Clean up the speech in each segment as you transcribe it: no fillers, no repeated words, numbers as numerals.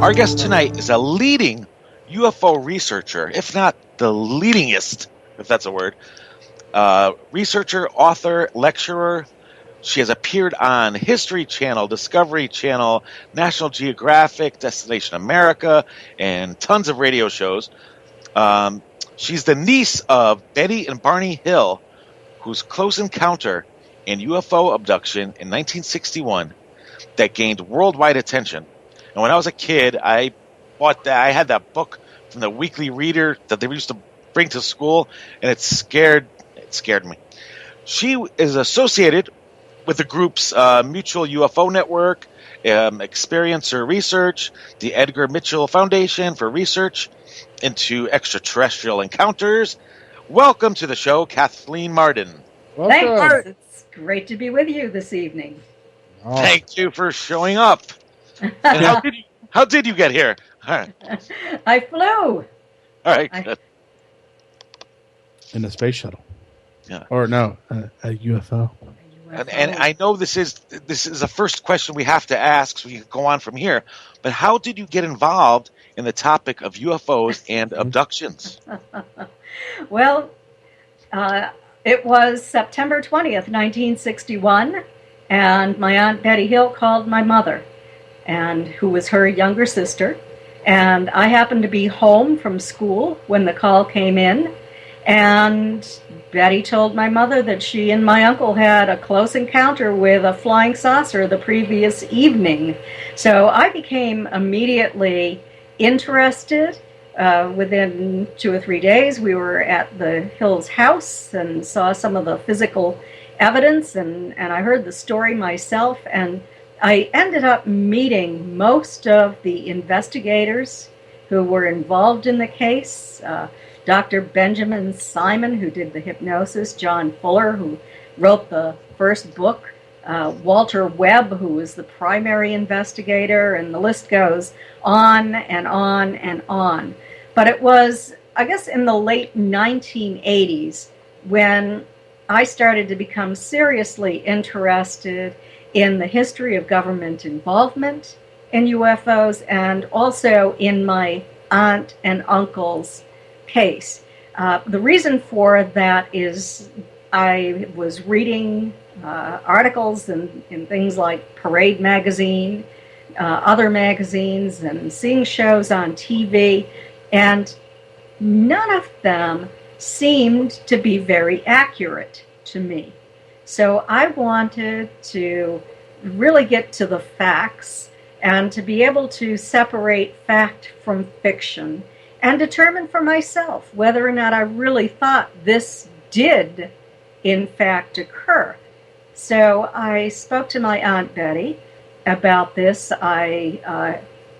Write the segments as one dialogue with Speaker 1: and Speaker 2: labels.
Speaker 1: Our guest tonight is a leading UFO researcher, if not the leadingest, if that's a word. Researcher, author, lecturer. She has appeared on History Channel, Discovery Channel, National Geographic, Destination America, and tons of radio shows. She's the niece of Betty and Barney Hill, whose close encounter in UFO abduction in 1961 that gained worldwide attention. And when I was a kid, I had that book from the Weekly Reader that they used to bring to school, and it scared me. She is associated with the groups Mutual UFO Network, Experiencer Research, the Edgar Mitchell Foundation for research into extraterrestrial encounters. Welcome to the show, Kathleen Marden.
Speaker 2: Thanks. It's great to be with you this evening.
Speaker 1: Oh. Thank you for showing up. And how did you get here? All right.
Speaker 2: I flew.
Speaker 1: All right, good.
Speaker 3: In a space shuttle.
Speaker 1: Yeah.
Speaker 3: Or no, a UFO.
Speaker 1: And I know this is the first question we have to ask, so we can go on from here. But how did you get involved in the topic of UFOs and abductions?
Speaker 2: Well, it was September 20th, 1961, and my Aunt Betty Hill called my mother, and who was her younger sister. And I happened to be home from school when the call came in, and Betty told my mother that she and my uncle had a close encounter with a flying saucer the previous evening. So I became immediately interested. Within 2 or 3 days, we were at the Hills' house and saw some of the physical evidence, and I heard the story myself, and I ended up meeting most of the investigators who were involved in the case. Dr. Benjamin Simon, who did the hypnosis, John Fuller, who wrote the first book, Walter Webb, who was the primary investigator, and the list goes on and on and on. But it was, I guess, in the late 1980s when I started to become seriously interested in the history of government involvement in UFOs, and also in my aunt and uncle's case. The reason for that is I was reading articles in things like Parade magazine, other magazines, and seeing shows on TV, and none of them seemed to be very accurate to me. So I wanted to really get to the facts and to be able to separate fact from fiction and determine for myself whether or not I really thought this did, in fact, occur. So I spoke to my Aunt Betty about this. In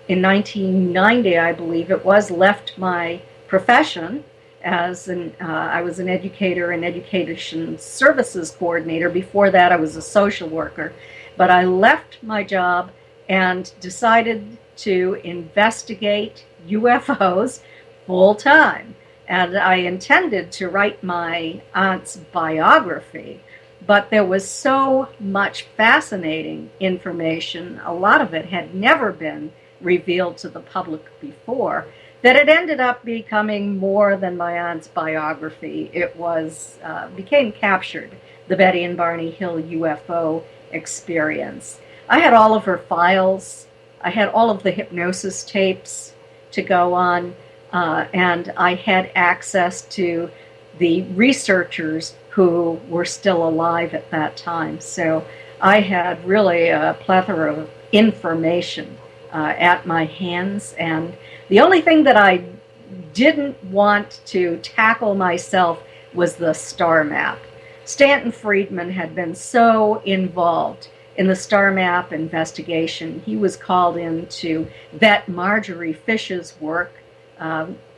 Speaker 2: 1990, I believe it was, left my profession as I was an educator and education services coordinator. Before that, I was a social worker. But I left my job and decided to investigate UFOs full time. And I intended to write my aunt's biography, but there was so much fascinating information, a lot of it had never been revealed to the public before, that it ended up becoming more than my aunt's biography. It was became captured, the Betty and Barney Hill UFO experience. I had all of her files. I had all of the hypnosis tapes to go on, and I had access to the researchers who were still alive at that time. So I had really a plethora of information at my hands, and the only thing that I didn't want to tackle myself was the star map. Stanton Friedman had been so involved in the star map investigation. He was called in to vet Marjorie Fish's work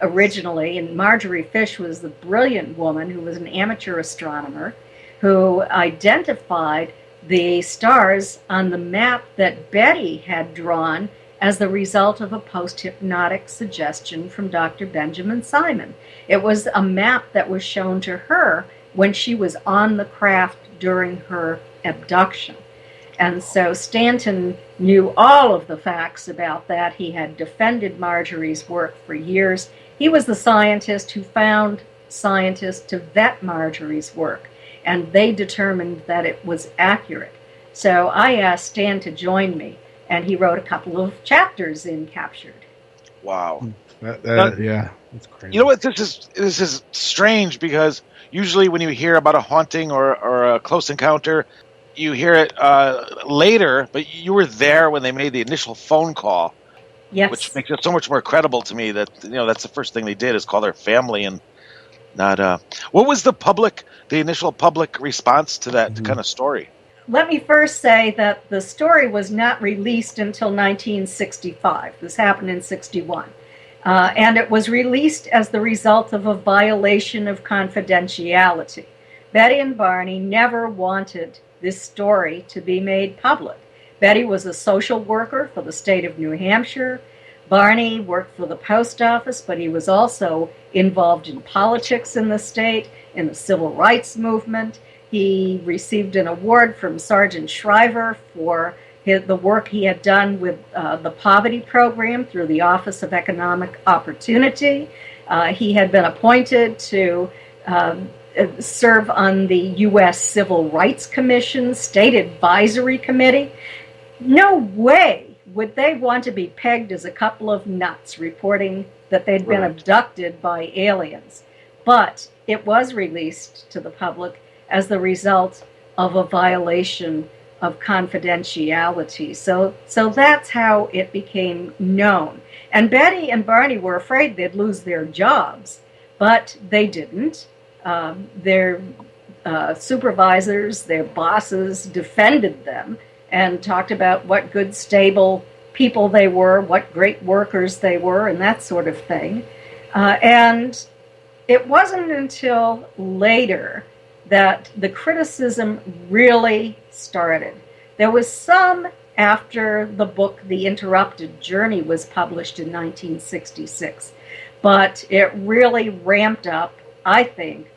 Speaker 2: originally, and Marjorie Fish was the brilliant woman who was an amateur astronomer who identified the stars on the map that Betty had drawn as the result of a post-hypnotic suggestion from Dr. Benjamin Simon. It was a map that was shown to her when she was on the craft during her abduction. And so Stanton knew all of the facts about that. He had defended Marjorie's work for years. He was the scientist who found scientists to vet Marjorie's work, and they determined that it was accurate. So I asked Stan to join me, and he wrote a couple of chapters in Captured.
Speaker 1: Wow.
Speaker 3: Yeah, that's crazy.
Speaker 1: You know what? This is strange, because usually when you hear about a haunting or a close encounter, you hear it later, but you were there when they made the initial phone call.
Speaker 2: Yes.
Speaker 1: Which makes it so much more credible to me that, that's the first thing they did, is call their family, and not. What was the initial public response to that kind of story?
Speaker 2: Let me first say that the story was not released until 1965. This happened in 61. And it was released as the result of a violation of confidentiality. Betty and Barney never wanted this story to be made public. Betty was a social worker for the state of New Hampshire. Barney worked for the post office, but he was also involved in politics in the state, in the civil rights movement. He received an award from Sergeant Shriver for the work he had done with the poverty program through the Office of Economic Opportunity. He had been appointed to serve on the U.S. Civil Rights Commission State Advisory Committee. No way would they want to be pegged as a couple of nuts reporting that they'd been abducted by aliens. But it was released to the public as the result of a violation of confidentiality. So that's how it became known. And Betty and Barney were afraid they'd lose their jobs, but they didn't. Their supervisors, their bosses defended them and talked about what good, stable people they were, what great workers they were, and that sort of thing. And it wasn't until later that the criticism really started. There was some after the book The Interrupted Journey was published in 1966, but it really ramped up, I think,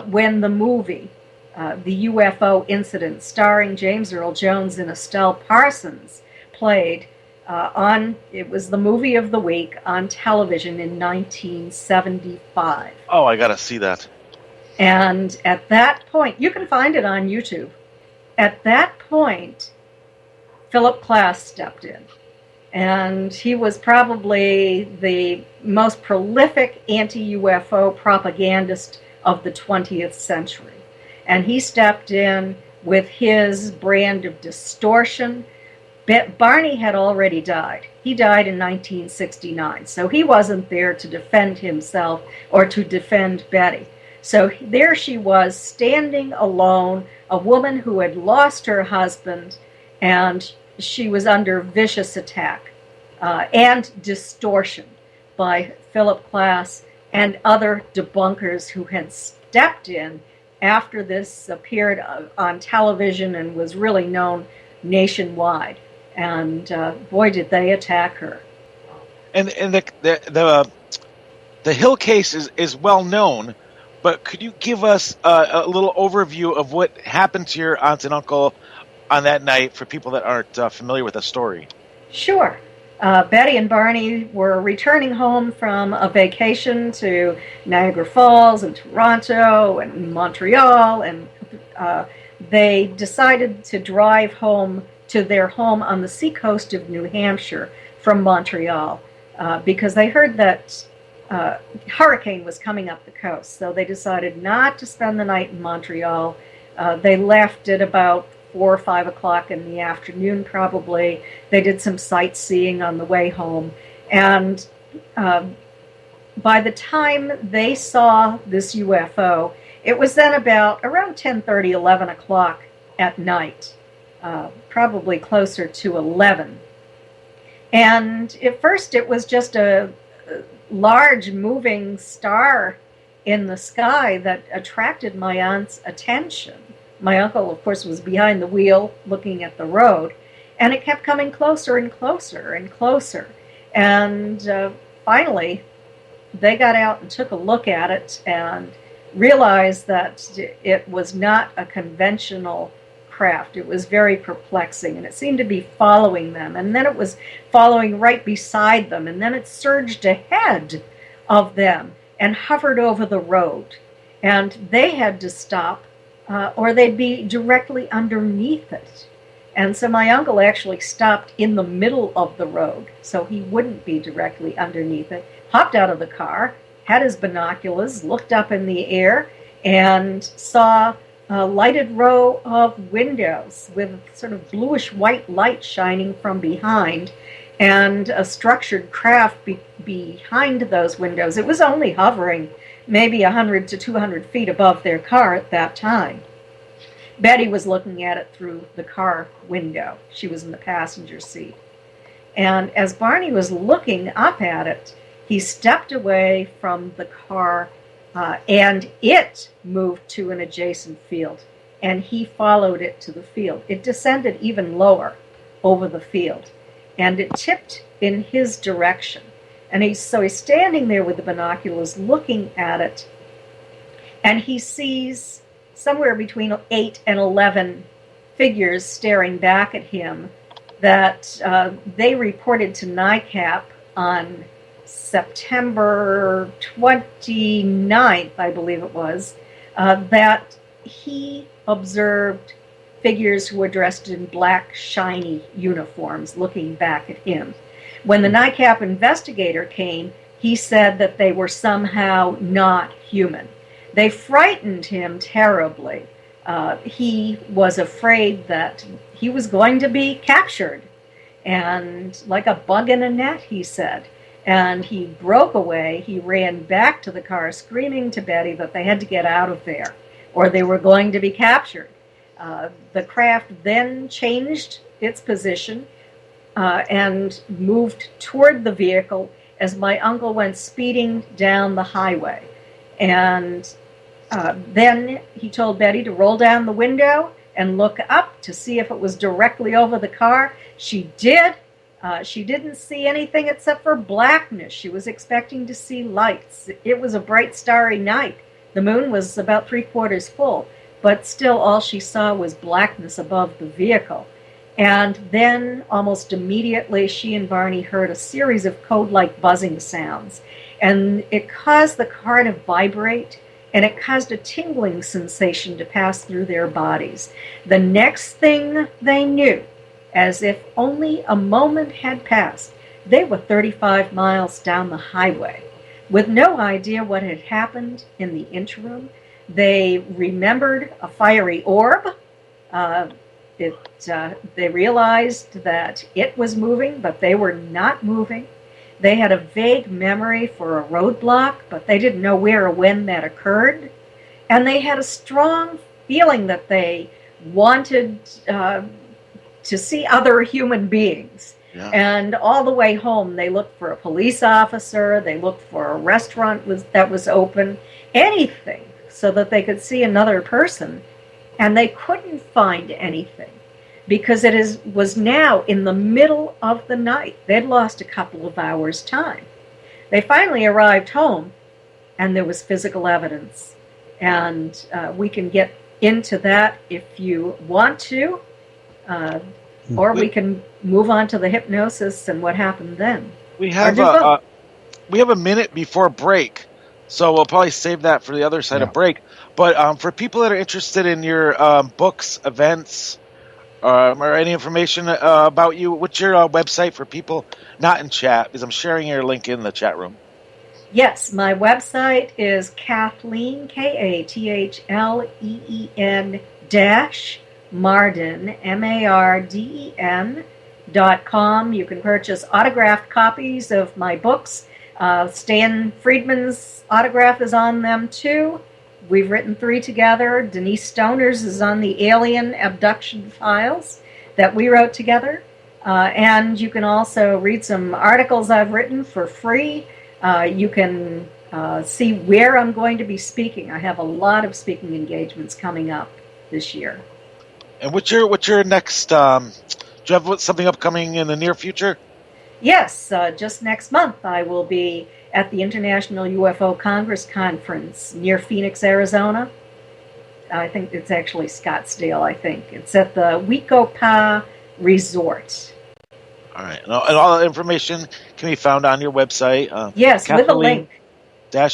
Speaker 2: when the movie, The UFO Incident, starring James Earl Jones and Estelle Parsons, played it was the movie of the week on television in 1975.
Speaker 1: Oh, I gotta see that.
Speaker 2: And at that point, you can find it on YouTube. At that point, Philip Klass stepped in. And he was probably the most prolific anti-UFO propagandist of the 20th century. And he stepped in with his brand of distortion. Barney had already died. He died in 1969, so he wasn't there to defend himself or to defend Betty. So there she was, standing alone, a woman who had lost her husband, and she was under vicious attack and distortion by Philip Klass and other debunkers who had stepped in after this appeared on television and was really known nationwide. And boy, did they attack her.
Speaker 1: And the Hill case is well known, but could you give us a little overview of what happened to your aunt and uncle on that night for people that aren't familiar with the story?
Speaker 2: Sure. Betty and Barney were returning home from a vacation to Niagara Falls and Toronto and Montreal, and they decided to drive home to their home on the seacoast of New Hampshire from Montreal because they heard that hurricane was coming up the coast. So they decided not to spend the night in Montreal. They left at about 4 or 5 o'clock in the afternoon, probably. They did some sightseeing on the way home. And by the time they saw this UFO, it was then around 10:30, 11 o'clock at night, probably closer to 11. And at first it was just a large moving star in the sky that attracted my aunt's attention. My uncle, of course, was behind the wheel looking at the road, and it kept coming closer and closer and closer. And finally, they got out and took a look at it and realized that it was not a conventional craft. It was very perplexing, and it seemed to be following them, and then it was following right beside them, and then it surged ahead of them and hovered over the road, and they had to stop or they'd be directly underneath it. And so my uncle actually stopped in the middle of the road so he wouldn't be directly underneath it, hopped out of the car, had his binoculars, looked up in the air, and saw a lighted row of windows with sort of bluish-white light shining from behind, and a structured craft behind those windows. It was only hovering maybe 100 to 200 feet above their car at that time. Betty was looking at it through the car window. She was in the passenger seat. And as Barney was looking up at it, he stepped away from the car, and it moved to an adjacent field, and he followed it to the field. It descended even lower over the field, and it tipped in his direction. And so he's standing there with the binoculars looking at it, and he sees somewhere between 8 and 11 figures staring back at him that they reported to NICAP on September 29th, I believe it was, that he observed figures who were dressed in black, shiny uniforms looking back at him. When the NICAP investigator came, he said that they were somehow not human. They frightened him terribly. He was afraid that he was going to be captured, and like a bug in a net, he said. And he broke away. He ran back to the car, screaming to Betty that they had to get out of there, or they were going to be captured. The craft then changed its position and moved toward the vehicle as my uncle went speeding down the highway. And then he told Betty to roll down the window and look up to see if it was directly over the car. She did. She didn't see anything except for blackness. She was expecting to see lights. It was a bright, starry night. The moon was about 3/4 full, but still all she saw was blackness above the vehicle. And then almost immediately she and Barney heard a series of code-like buzzing sounds. And it caused the car to vibrate, and it caused a tingling sensation to pass through their bodies. The next thing they knew, as if only a moment had passed, they were 35 miles down the highway. With no idea what had happened in the interim, they remembered a fiery orb. They realized that it was moving, but they were not moving. They had a vague memory for a roadblock, but they didn't know where or when that occurred. And they had a strong feeling that they wanted to see other human beings. Yeah. And all the way home, they looked for a police officer, they looked for a restaurant that was open, anything, so that they could see another person. And they couldn't find anything because was now in the middle of the night. They'd lost a couple of hours' time. They finally arrived home, and there was physical evidence. And we can get into that if you want to, or we can move on to the hypnosis and what happened then.
Speaker 1: We have a minute before break, so we'll probably save that for the other side of break. But for people that are interested in your books, events, or any information about you, what's your website for people not in chat? Because I'm sharing your link in the chat room.
Speaker 2: Yes, my website is Kathleen, Kathleen Marden, MARDEN.com. You can purchase autographed copies of my books. Stanton Friedman's autograph is on them too. We've written 3 together. Denise Stoner's is on the Alien Abduction Files that we wrote together. And you can also read some articles I've written for free. You can see where I'm going to be speaking. I have a lot of speaking engagements coming up this year.
Speaker 1: And what's your next? Do you have something upcoming in the near future?
Speaker 2: Yes, just next month I will be at the International UFO Congress Conference near Phoenix, Arizona. I think it's actually Scottsdale, I think. It's at the Wekopa Resort.
Speaker 1: All right. And all the information can be found on your website.
Speaker 2: Yes, with a link.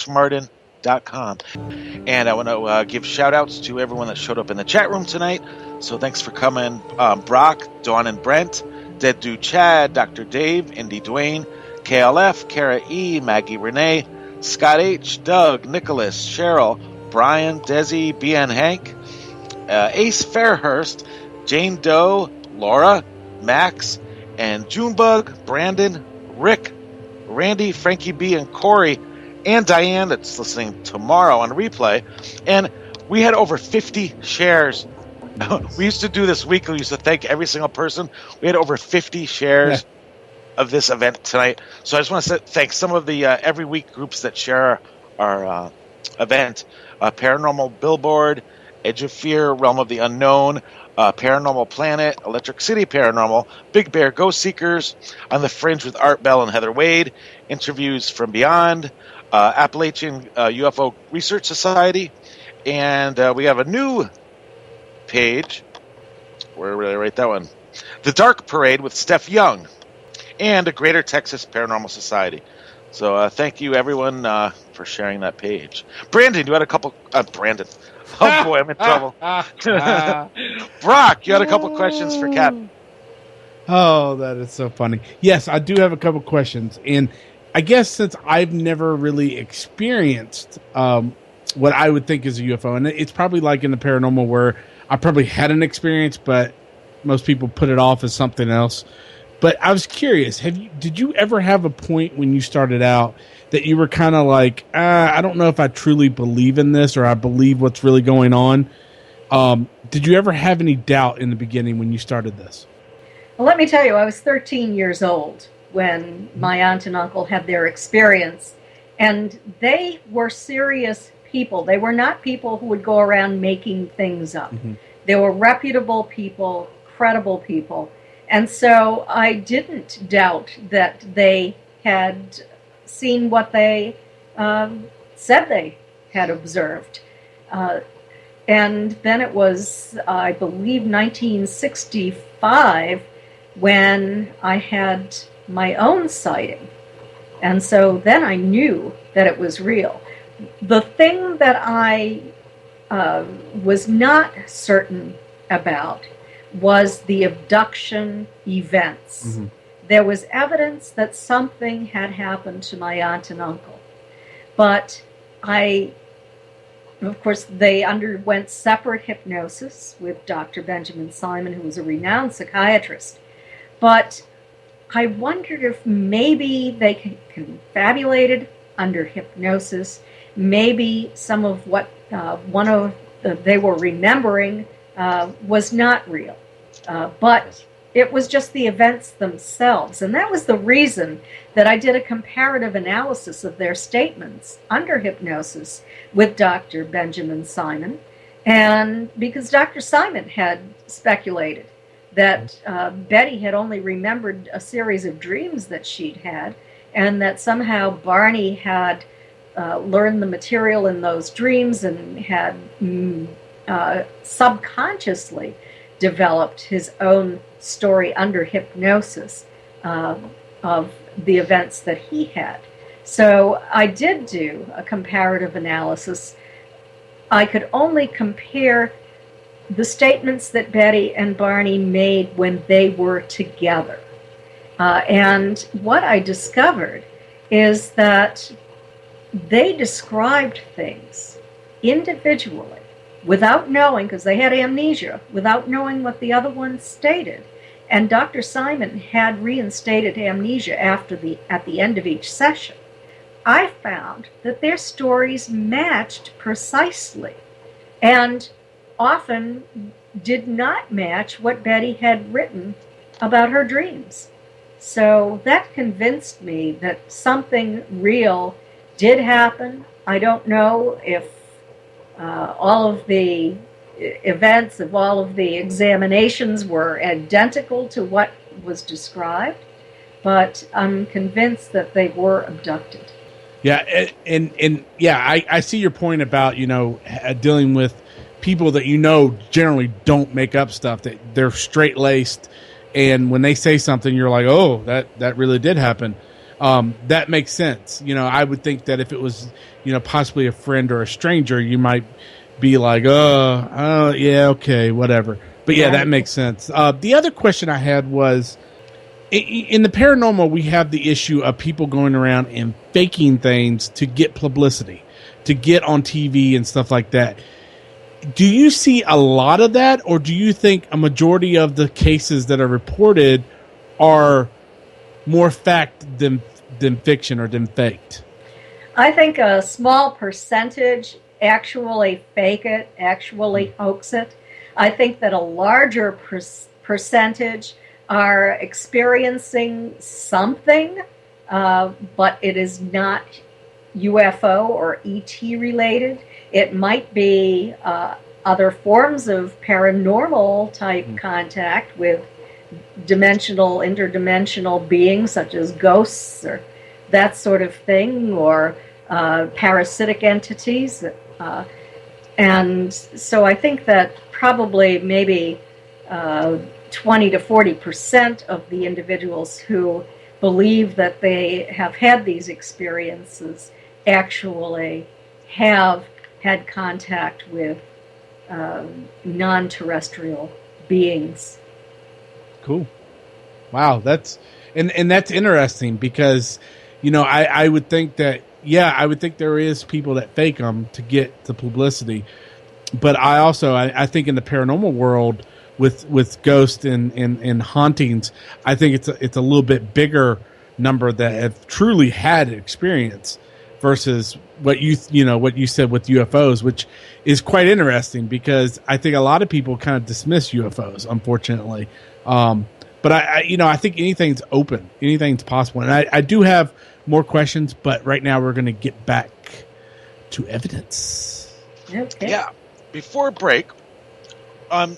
Speaker 1: Marden.com. And I want to give shout-outs to everyone that showed up in the chat room tonight. So thanks for coming. Brock, Dawn and Brent, Dead Dude Chad, Dr. Dave, Indy Dwayne, KLF, Kara E, Maggie Renee, Scott H, Doug, Nicholas, Cheryl, Brian, Desi, BN Hank, Ace Fairhurst, Jane Doe, Laura, Max, and Junebug, Brandon, Rick, Randy, Frankie B, and Corey, and Diane that's listening tomorrow on replay. And we had over 50 shares. Nice. We used to do this weekly. We used to thank every single person. We had over 50 shares of this event tonight. So I just want to thank some of the every week groups that share our event. Paranormal Billboard, Edge of Fear, Realm of the Unknown, Paranormal Planet, Electric City Paranormal, Big Bear Ghost Seekers, On the Fringe with Art Bell and Heather Wade, Interviews from Beyond, Appalachian UFO Research Society, and we have a new page. Where did I write that one? The Dark Parade with Steph Young, and a Greater Texas Paranormal Society. So thank you, everyone, for sharing that page. Brandon, you had a couple... Brandon. Oh, boy, I'm in trouble. Brock, you had a couple questions for Kat.
Speaker 3: Oh, that is so funny. Yes, I do have a couple questions. And I guess since I've never really experienced what I would think is a UFO, and it's probably like in the paranormal where I probably had an experience, but most people put it off as something else. But I was curious, did you ever have a point when you started out that you were kind of like, I don't know if I truly believe in this or I believe what's really going on? Did you ever have any doubt in the beginning when you started this?
Speaker 2: Well, let me tell you, I was 13 years old when my aunt and uncle had their experience, and they were serious people. They were not people who would go around making things up. Mm-hmm. They were reputable people, credible people. And so I didn't doubt that they had seen what they said they had observed. And then it was, I believe, 1965 when I had my own sighting. And so then I knew that it was real. The thing that I was not certain about was the abduction events. Mm-hmm. There was evidence that something had happened to my aunt and uncle. But of course, they underwent separate hypnosis with Dr. Benjamin Simon, who was a renowned psychiatrist. But I wondered if maybe they confabulated under hypnosis. Maybe some of what they were remembering was not real. But it was just the events themselves. And that was the reason that I did a comparative analysis of their statements under hypnosis with Dr. Benjamin Simon. And because Dr. Simon had speculated that Betty had only remembered a series of dreams that she'd had, and that somehow Barney had learned the material in those dreams and had subconsciously developed his own story under hypnosis of the events that he had. So I did do a comparative analysis. I could only compare the statements that Betty and Barney made when they were together. And what I discovered is that they described things individually without knowing, because they had amnesia, without knowing what the other one stated. And Dr. Simon had reinstated amnesia at the end of each session. I found that their stories matched precisely and often did not match what Betty had written about her dreams. So that convinced me that something real did happen. I don't know if all of the events of all of the examinations were identical to what was described, but I'm convinced that they were abducted.
Speaker 3: Yeah, and yeah, I see your point about, dealing with people that generally don't make up stuff, that they're straight laced, and when they say something, you're like, oh, that really did happen. That makes sense. I would think that if it was, possibly a friend or a stranger, you might be like, oh, yeah, okay, whatever. But yeah, that makes sense. The other question I had was, in the paranormal, we have the issue of people going around and faking things to get publicity, to get on TV and stuff like that. Do you see a lot of that, or do you think a majority of the cases that are reported are more fact than fiction or than faked?
Speaker 2: I think a small percentage actually fake it, actually hoax it. I think that a larger percentage are experiencing something, but it is not UFO or ET related. It might be other forms of paranormal type contact with interdimensional beings, such as ghosts or that sort of thing, or parasitic entities. And so I think that probably maybe 20 to 40% of the individuals who believe that they have had these experiences actually have had contact with non-terrestrial beings.
Speaker 3: Cool. Wow, that's interesting, because I would think that there is people that fake them to get the publicity, but I think in the paranormal world with ghosts and hauntings, I think it's a little bit bigger number that have truly had experience versus what you said with UFOs, which is quite interesting, because I think a lot of people kind of dismiss UFOs, unfortunately. But I think anything's open, anything's possible. And I do have more questions, but right now we're going to get back to evidence.
Speaker 2: Okay.
Speaker 1: Yeah. Before break,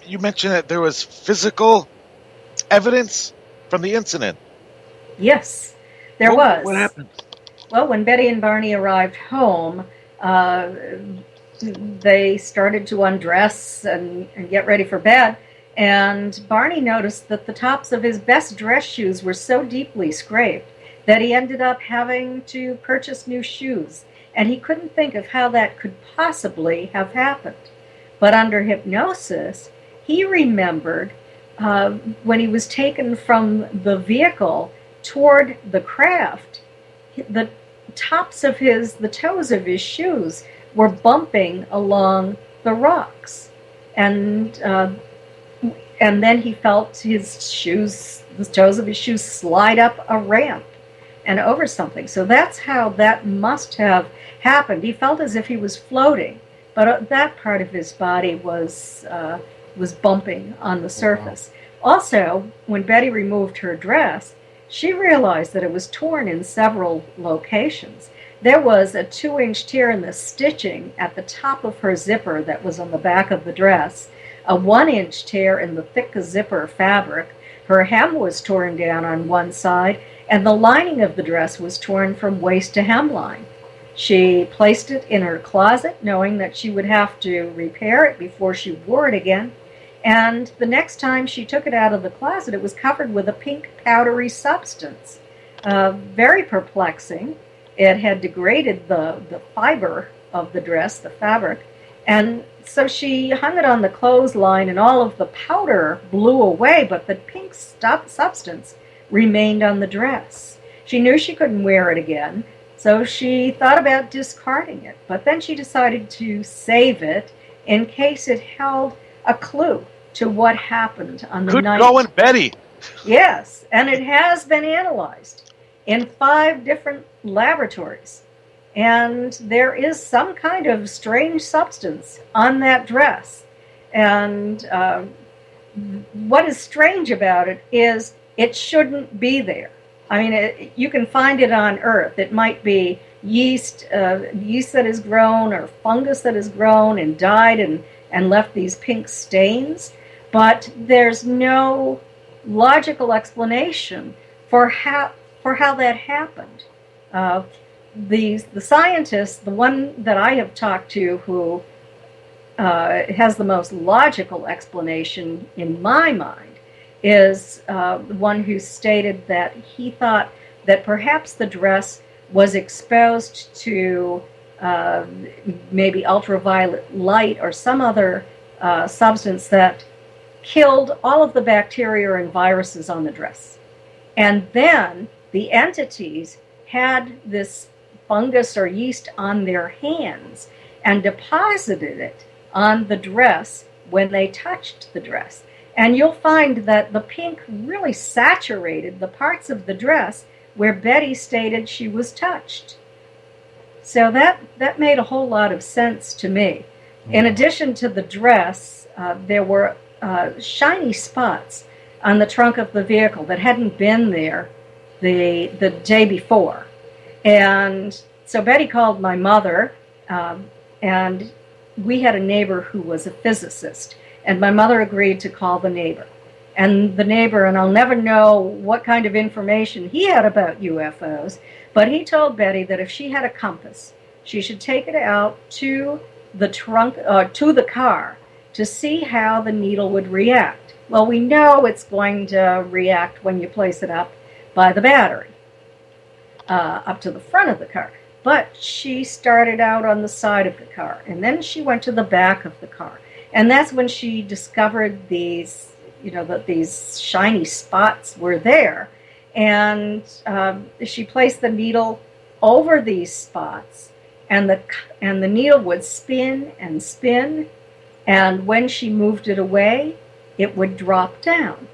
Speaker 1: you mentioned that there was physical evidence from the incident.
Speaker 2: Yes, there was.
Speaker 1: What happened?
Speaker 2: Well, when Betty and Barney arrived home, they started to undress and get ready for bed. And Barney noticed that the tops of his best dress shoes were so deeply scraped that he ended up having to purchase new shoes. And he couldn't think of how that could possibly have happened. But under hypnosis, he remembered when he was taken from the vehicle toward the craft, the toes of his shoes were bumping along the rocks. And then he felt the toes of his shoes slide up a ramp and over something. So that's how that must have happened. He felt as if he was floating, but that part of his body was bumping on the surface. Wow. Also, when Betty removed her dress, she realized that it was torn in several locations. There was a 2-inch tear in the stitching at the top of her zipper that was on the back of the dress, a 1-inch tear in the thick zipper fabric. Her hem was torn down on one side, and the lining of the dress was torn from waist to hemline. She placed it in her closet, knowing that she would have to repair it before she wore it again. And the next time she took it out of the closet, it was covered with a pink powdery substance. Very perplexing. It had degraded the fiber of the dress, the fabric. And so she hung it on the clothesline, and all of the powder blew away, but the pink substance remained on the dress. She knew she couldn't wear it again, so she thought about discarding it. But then she decided to save it in case it held a clue to what happened on the night.
Speaker 1: Good going, Betty.
Speaker 2: Yes, and it has been analyzed in 5 different laboratories. And there is some kind of strange substance on that dress. And what is strange about it is it shouldn't be there. I mean, you can find it on Earth. It might be yeast that has grown, or fungus that has grown and died and left these pink stains. But there's no logical explanation for how that happened. The scientist, the one that I have talked to, who has the most logical explanation in my mind is the one who stated that he thought that perhaps the dress was exposed to maybe ultraviolet light or some other substance that killed all of the bacteria and viruses on the dress. And then the entities had this fungus or yeast on their hands and deposited it on the dress when they touched the dress. And you'll find that the pink really saturated the parts of the dress where Betty stated she was touched. So that made a whole lot of sense to me. In addition to the dress, there were shiny spots on the trunk of the vehicle that hadn't been there the day before. And so Betty called my mother, and we had a neighbor who was a physicist, and my mother agreed to call the neighbor. And the neighbor, and I'll never know what kind of information he had about UFOs, but he told Betty that if she had a compass, she should take it out to the trunk, to the car, to see how the needle would react. Well, we know it's going to react when you place it up by the battery, up to the front of the car. But she started out on the side of the car, and then she went to the back of the car. And that's when she discovered these, that these shiny spots were there. And she placed the needle over these spots, and the needle would spin and spin, and when she moved it away, it would drop down.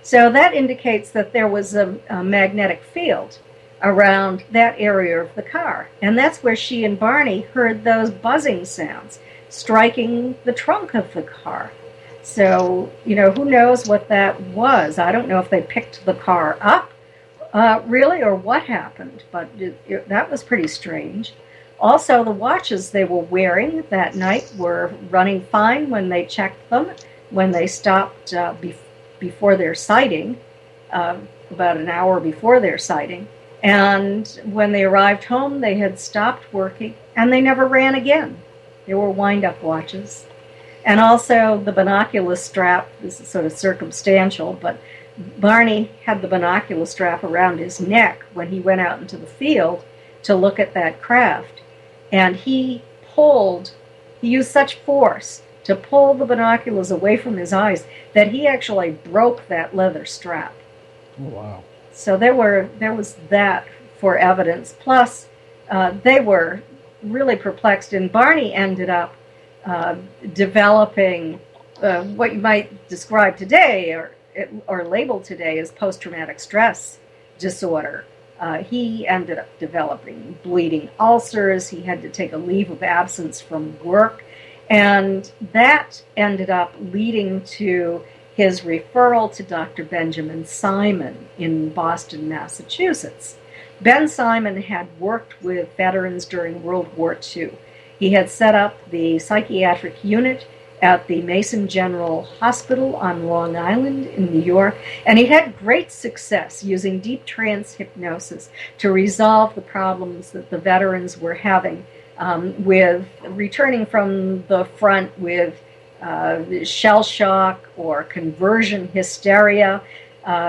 Speaker 2: So that indicates that there was a magnetic field around that area of the car. And that's where she and Barney heard those buzzing sounds striking the trunk of the car. So, who knows what that was? I don't know if they picked the car up, really, or what happened, but that was pretty strange. Also, the watches they were wearing that night were running fine when they checked them, when they stopped before their sighting, about an hour before their sighting. And when they arrived home, they had stopped working, and they never ran again. They were wind-up watches. And also the binocular strap, this is sort of circumstantial, but Barney had the binocular strap around his neck when he went out into the field to look at that craft. And he used such force to pull the binoculars away from his eyes that he actually broke that leather strap.
Speaker 3: Oh, wow.
Speaker 2: So there was that for evidence. Plus, they were really perplexed, and Barney ended up developing what you might describe today or label today as post-traumatic stress disorder. He ended up developing bleeding ulcers. He had to take a leave of absence from work, and that ended up leading to his referral to Dr. Benjamin Simon in Boston, Massachusetts. Ben Simon had worked with veterans during World War II. He had set up the psychiatric unit at the Mason General Hospital on Long Island in New York, and he had great success using deep trance hypnosis to resolve the problems that the veterans were having with returning from the front with shell shock or conversion hysteria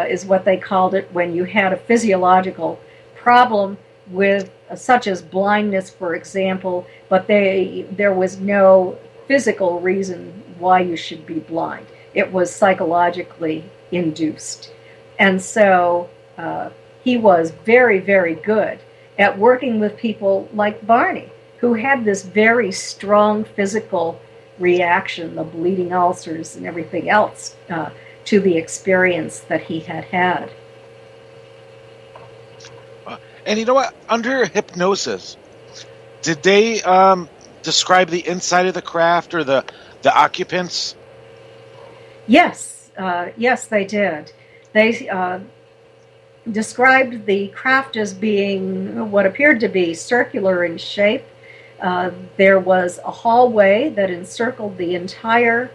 Speaker 2: is what they called it, when you had a physiological problem with such as blindness, for example, but there was no physical reason why you should be blind. It was psychologically induced. And so he was very, very good at working with people like Barney, who had this very strong physical reaction, the bleeding ulcers and everything else, to the experience that he had had.
Speaker 1: And you know what? Under hypnosis, did they describe the inside of the craft or the occupants?
Speaker 2: Yes, yes, they did. They described the craft as being what appeared to be circular in shape. There was a hallway that encircled the entire,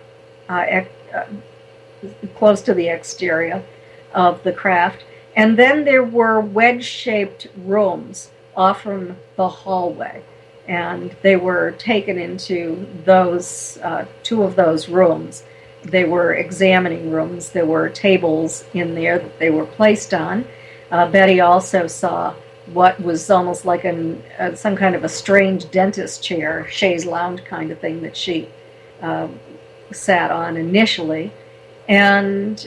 Speaker 2: close to the exterior of the craft. And then there were wedge-shaped rooms off from the hallway. and they were taken into those two of those rooms. They were examining rooms. There were tables in there that they were placed on. Betty also saw what was almost like some kind of a strange dentist chair, chaise lounge kind of thing that she sat on initially. And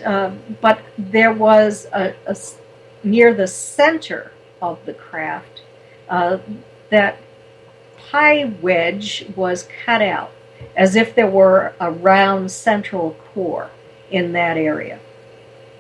Speaker 2: but there was near the center of the craft, that pie wedge was cut out, as if there were a round central core in that area.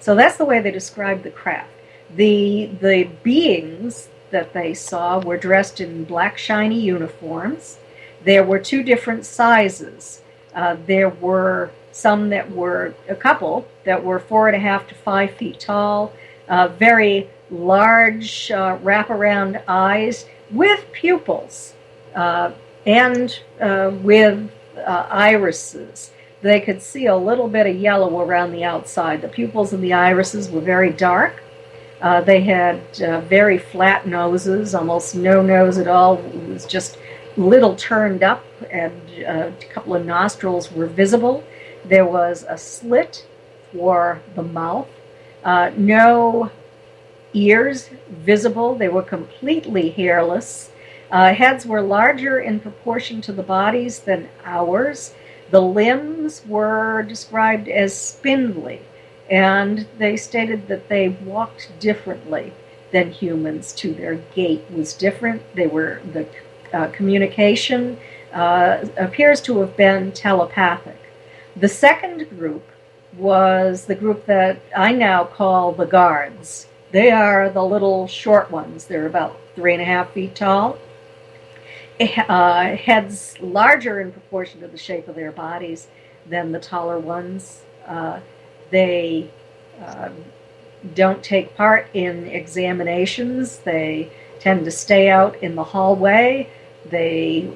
Speaker 2: So that's the way they described the craft. The beings that they saw were dressed in black shiny uniforms. There were two different sizes. There were a couple that were 4.5 to 5 feet tall, very large wraparound eyes with pupils and with irises. They could see a little bit of yellow around the outside. The pupils and the irises were very dark. They had very flat noses, almost no nose at all. It was just little turned up, and a couple of nostrils were visible. There was a slit for the mouth. No ears visible. They were completely hairless. Heads were larger in proportion to the bodies than ours. The limbs were described as spindly, and they stated that they walked differently than humans too. Their gait was different. The communication appears to have been telepathic. The second group was the group that I now call the guards. They are the little short ones. They're about 3.5 feet tall. Heads larger in proportion to the shape of their bodies than the taller ones. They don't take part in examinations. They tend to stay out in the hallway. They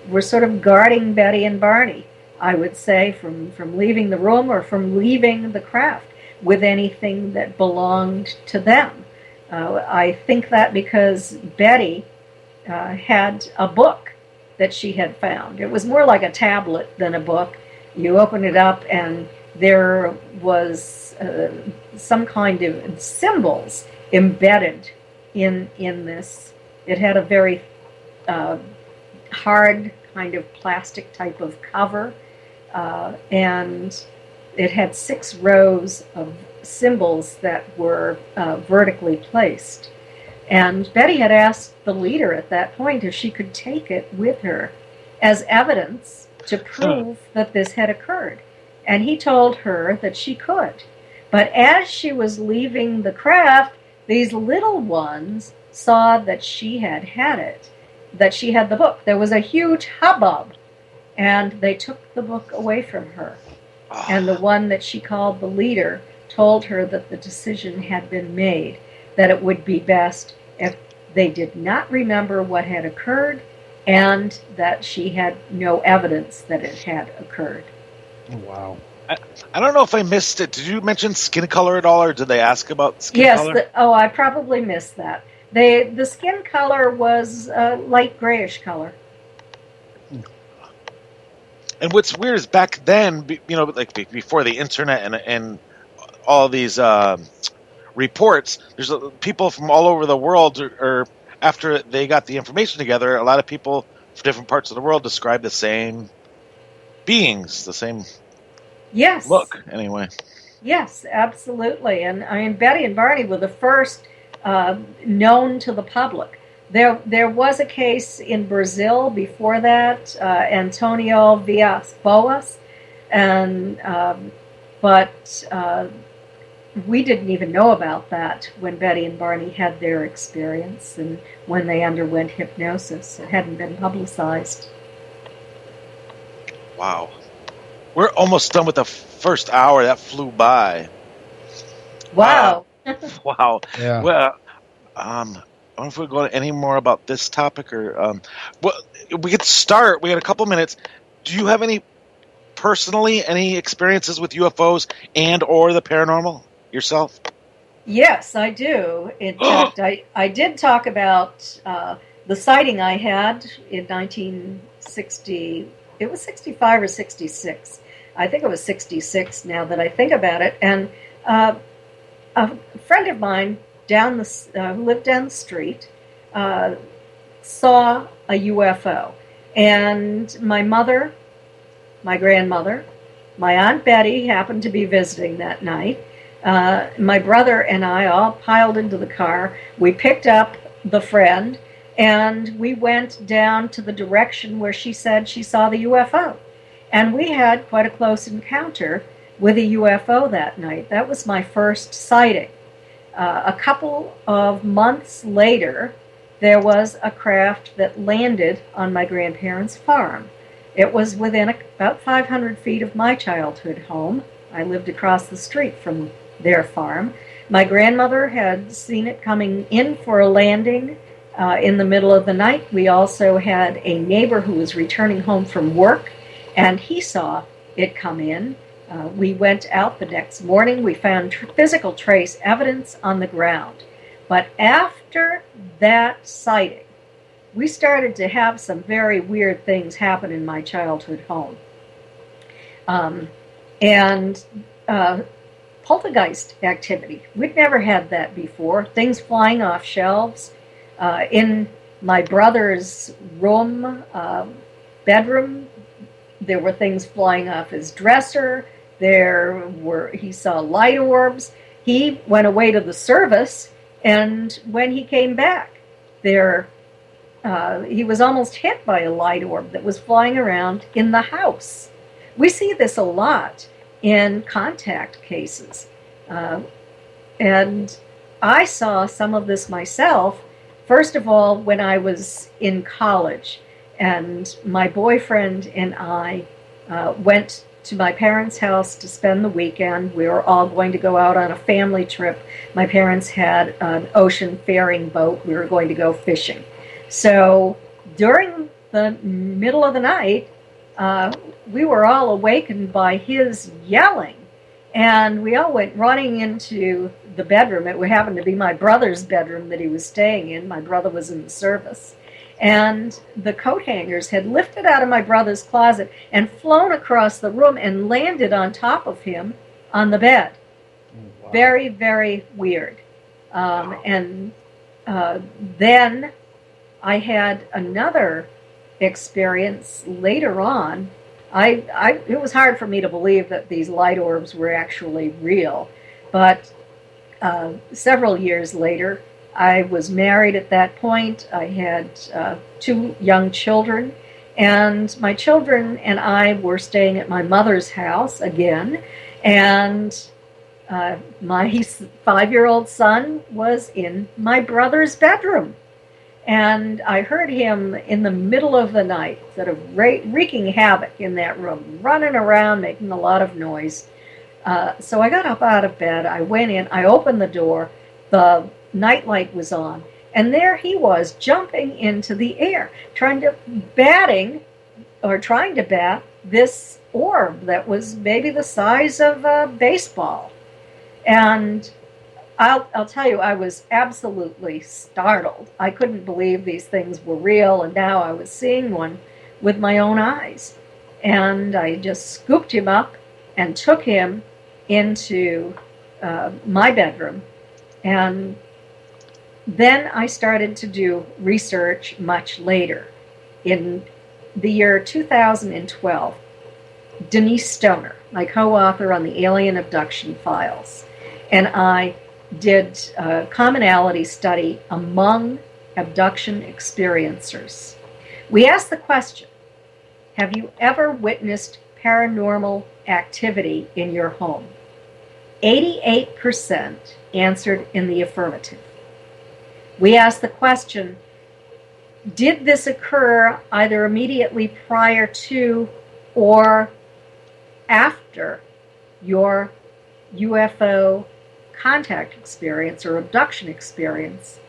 Speaker 2: were sort of guarding Betty and Barney, I would say, from leaving the room or from leaving the craft with anything that belonged to them. I think that because Betty had a book that she had found. It was more like a tablet than a book. You open it up and there was some kind of symbols embedded in this. It had a very hard kind of plastic type of cover, and it had 6 rows of symbols that were vertically placed. And Betty had asked the leader at that point if she could take it with her as evidence to prove that this had occurred. And he told her that she could. But as she was leaving the craft, these little ones saw that she had it, that she had the book. There was a huge hubbub, and they took the book away from her. And the one that she called the leader told her that the decision had been made, that it would be best if they did not remember what had occurred, and that she had no evidence that it had occurred.
Speaker 3: Wow.
Speaker 1: I don't know if I missed it. Did you mention skin color at all, or did they ask about skin color?
Speaker 2: Yes. I probably missed that. The skin color was light grayish color.
Speaker 1: And what's weird is back then, like before the internet and all these reports, there's people from all over the world, or after they got the information together, a lot of people from different parts of the world described the same beings, the same look, anyway.
Speaker 2: Yes, absolutely. And I mean, Betty and Barney were the first known to the public. There was a case in Brazil before that, Antonio Villas-Boas, and but we didn't even know about that when Betty and Barney had their experience and when they underwent hypnosis. It hadn't been publicized.
Speaker 1: Wow. We're almost done with the first hour. That flew by.
Speaker 2: Wow.
Speaker 1: Wow.
Speaker 3: Yeah.
Speaker 1: Well, I don't know if we're going any more about this topic or well, we could start. We got a couple minutes. Do you have any experiences with UFOs and or the paranormal yourself?
Speaker 2: Yes, I do. In fact, I did talk about the sighting I had in 1960, it was 65 or 66. I think it was 66 now that I think about it. And a friend of mine who lived down the street saw a UFO. And my mother, my grandmother, my Aunt Betty happened to be visiting that night. My brother and I all piled into the car. We picked up the friend, and we went down to the direction where she said she saw the UFO. And we had quite a close encounter with a UFO that night. That was my first sighting. A couple of months later, there was a craft that landed on my grandparents' farm. It was within about 500 feet of my childhood home. I lived across the street from their farm. My grandmother had seen it coming in for a landing in the middle of the night. We also had a neighbor who was returning home from work, and he saw it come in. We went out the next morning. We found physical trace evidence on the ground. But after that sighting, we started to have some very weird things happen in my childhood home. And poltergeist activity. We'd never had that before. Things flying off shelves. In my brother's room, bedroom, there were things flying off his dresser. He saw light orbs. He went away to the service, and when he came back, he was almost hit by a light orb that was flying around in the house. We see this a lot in contact cases. And I saw some of this myself, first of all, when I was in college, and my boyfriend and I went to my parents' house to spend the weekend. We were all going to go out on a family trip. My parents had an ocean faring boat. We were going to go fishing. So during the middle of the night, we were all awakened by his yelling, and we all went running into the bedroom. It happened to be my brother's bedroom that he was staying in. My brother was in the service. And the coat hangers had lifted out of my brother's closet and flown across the room and landed on top of him on the bed. Wow. Very, very weird. And then I had another experience later on. It was hard for me to believe that these light orbs were actually real. But several years later, I was married at that point. I had 2 young children, and my children and I were staying at my mother's house again, and my 5-year-old son was in my brother's bedroom. And I heard him in the middle of the night, sort of wreaking havoc in that room, running around, making a lot of noise. So I got up out of bed, I went in, I opened the door, the nightlight was on, and there he was jumping into the air, trying to bat this orb that was maybe the size of a baseball. And I'll tell you, I was absolutely startled. I couldn't believe these things were real, and now I was seeing one with my own eyes. And I just scooped him up and took him into my bedroom. And then I started to do research much later. In the year 2012, Denise Stoner, my co-author on the Alien Abduction Files, and I did a commonality study among abduction experiencers. We asked the question, have you ever witnessed paranormal activity in your home? 88% answered in the affirmative. We asked the question, did this occur either immediately prior to or after your UFO contact experience or abduction experience?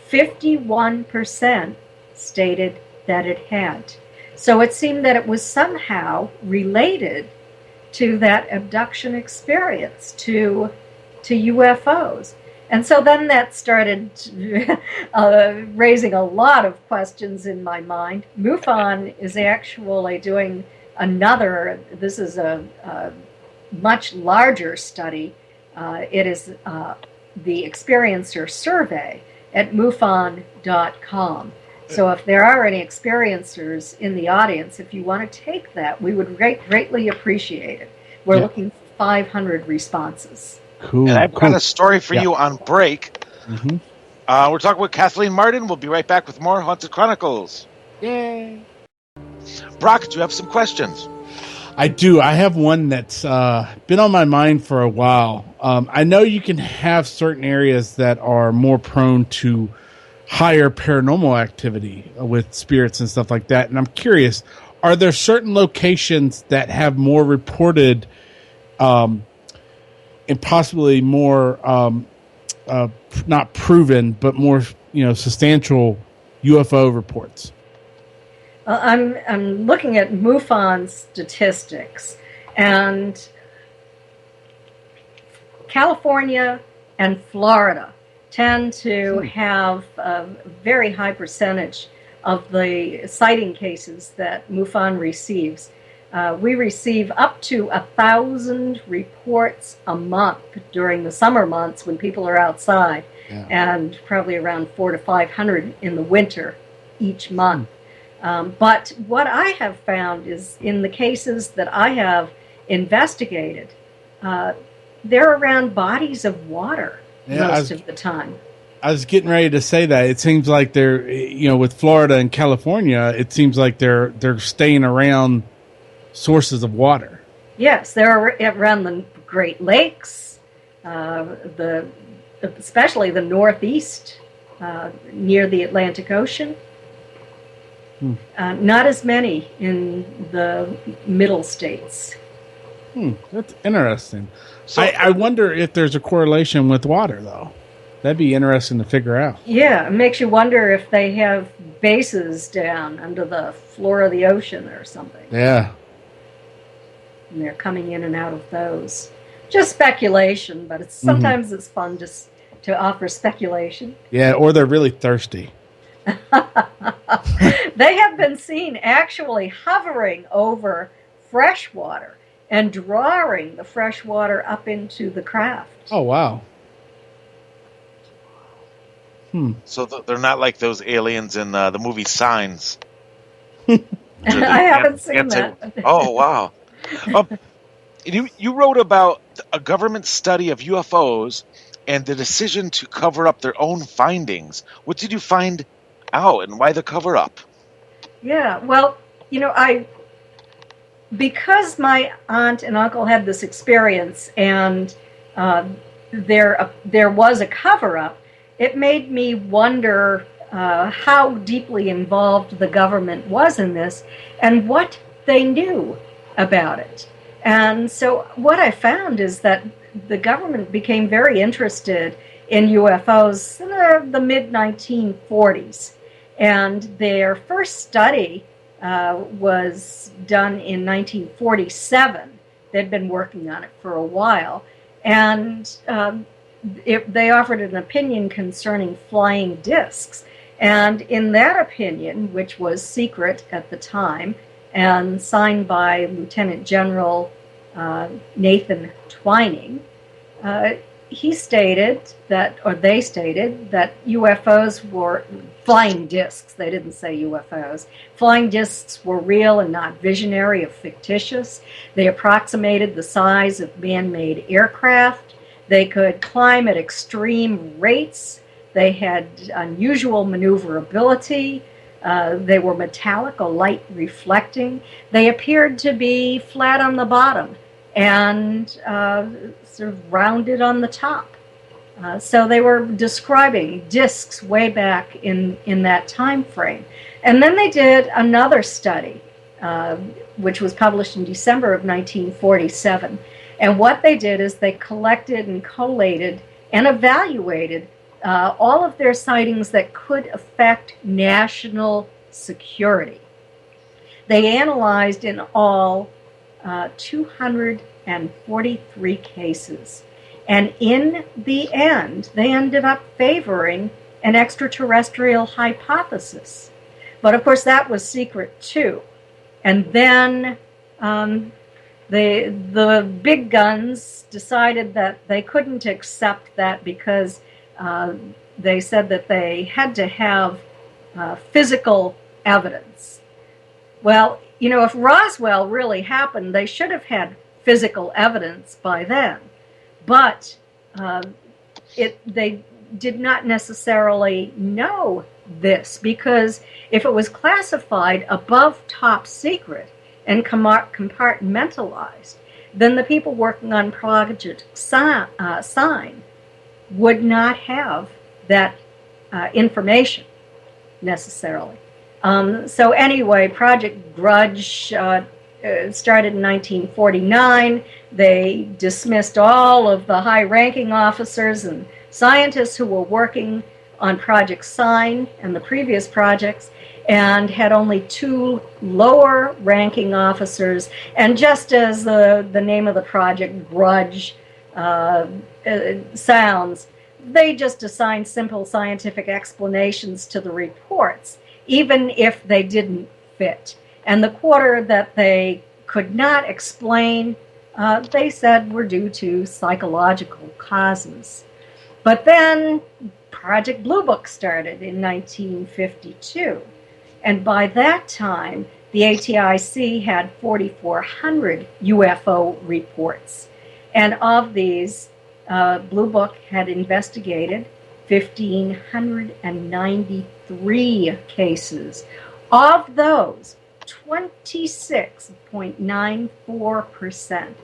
Speaker 2: 51% stated that it had. So it seemed that it was somehow related to that abduction experience, to UFOs. And so then that started raising a lot of questions in my mind. MUFON is actually doing this is a much larger study. It is the Experiencer Survey at MUFON.com. So if there are any experiencers in the audience, if you want to take that, we would greatly appreciate it. We're looking for 500 responses.
Speaker 1: Cool. And I've got a story for you on break. Mm-hmm. We're talking with Kathleen Marden. We'll be right back with more Haunted Chronicles.
Speaker 3: Yay.
Speaker 1: Brock, do you have some questions?
Speaker 3: I do. I have one that's been on my mind for a while. I know you can have certain areas that are more prone to higher paranormal activity with spirits and stuff like that. And I'm curious, are there certain locations that have more reported and possibly more not proven, but more substantial UFO reports?
Speaker 2: I'm looking at MUFON statistics, and California and Florida tend to have a very high percentage of the sighting cases that MUFON receives. We receive up to 1,000 reports a month during the summer months when people are outside, and probably around 400 to 500 in the winter each month. But what I have found is in the cases that I have investigated, they're around bodies of water most of the time.
Speaker 3: I was getting ready to say that. It seems like they're, with Florida and California, it seems like they're staying around sources of water.
Speaker 2: Yes, they're around the Great Lakes, especially the Northeast, near the Atlantic Ocean. Not as many in the middle states.
Speaker 3: That's interesting. So, I wonder if there's a correlation with water, though. That'd be interesting to figure out.
Speaker 2: Yeah, it makes you wonder if they have bases down under the floor of the ocean or something.
Speaker 3: Yeah.
Speaker 2: And they're coming in and out of those. Just speculation, but sometimes it's fun just to offer speculation.
Speaker 3: Yeah, or they're really thirsty.
Speaker 2: They have been seen actually hovering over fresh water and drawing the fresh water up into the craft.
Speaker 3: Oh, wow.
Speaker 1: So they're not like those aliens in the movie Signs.
Speaker 2: I haven't seen that.
Speaker 1: Oh, wow. You wrote about a government study of UFOs and the decision to cover up their own findings. What did you find out and why the cover-up?
Speaker 2: Yeah, well, because my aunt and uncle had this experience and there was a cover-up, it made me wonder how deeply involved the government was in this and what they knew about it. And so what I found is that the government became very interested in UFOs in the mid-1940s. And their first study was done in 1947. They'd been working on it for a while. And they offered an opinion concerning flying discs. And in that opinion, which was secret at the time and signed by Lieutenant General Nathan Twining, they stated that UFOs were flying discs. They didn't say UFOs. Flying discs were real and not visionary or fictitious. They approximated the size of man-made aircraft. They could climb at extreme rates. They had unusual maneuverability. They were metallic or light reflecting. They appeared to be flat on the bottom and sort of rounded on the top. So they were describing discs way back in that time frame. And then they did another study, which was published in December of 1947. And what they did is they collected and collated and evaluated all of their sightings that could affect national security. They analyzed in all 243 cases. And in the end, they ended up favoring an extraterrestrial hypothesis. But of course, that was secret too. And then the big guns decided that they couldn't accept that because they said that they had to have physical evidence. Well, you know, if Roswell really happened, they should have had physical evidence by then. But they did not necessarily know this, because if it was classified above top secret and compartmentalized, then the people working on Project Sign would not have that information necessarily. So anyway, Project Grudge started in 1949. They dismissed all of the high-ranking officers and scientists who were working on Project Sign and the previous projects, and had only 2 lower-ranking officers. And just as the name of the project, Grudge, sounds, they just assigned simple scientific explanations to the reports, even if they didn't fit. And the quarter that they could not explain, they said were due to psychological causes. But then Project Blue Book started in 1952. And by that time, the ATIC had 4,400 UFO reports. And of these, Blue Book had investigated 1,593 cases. Of those, 26.94%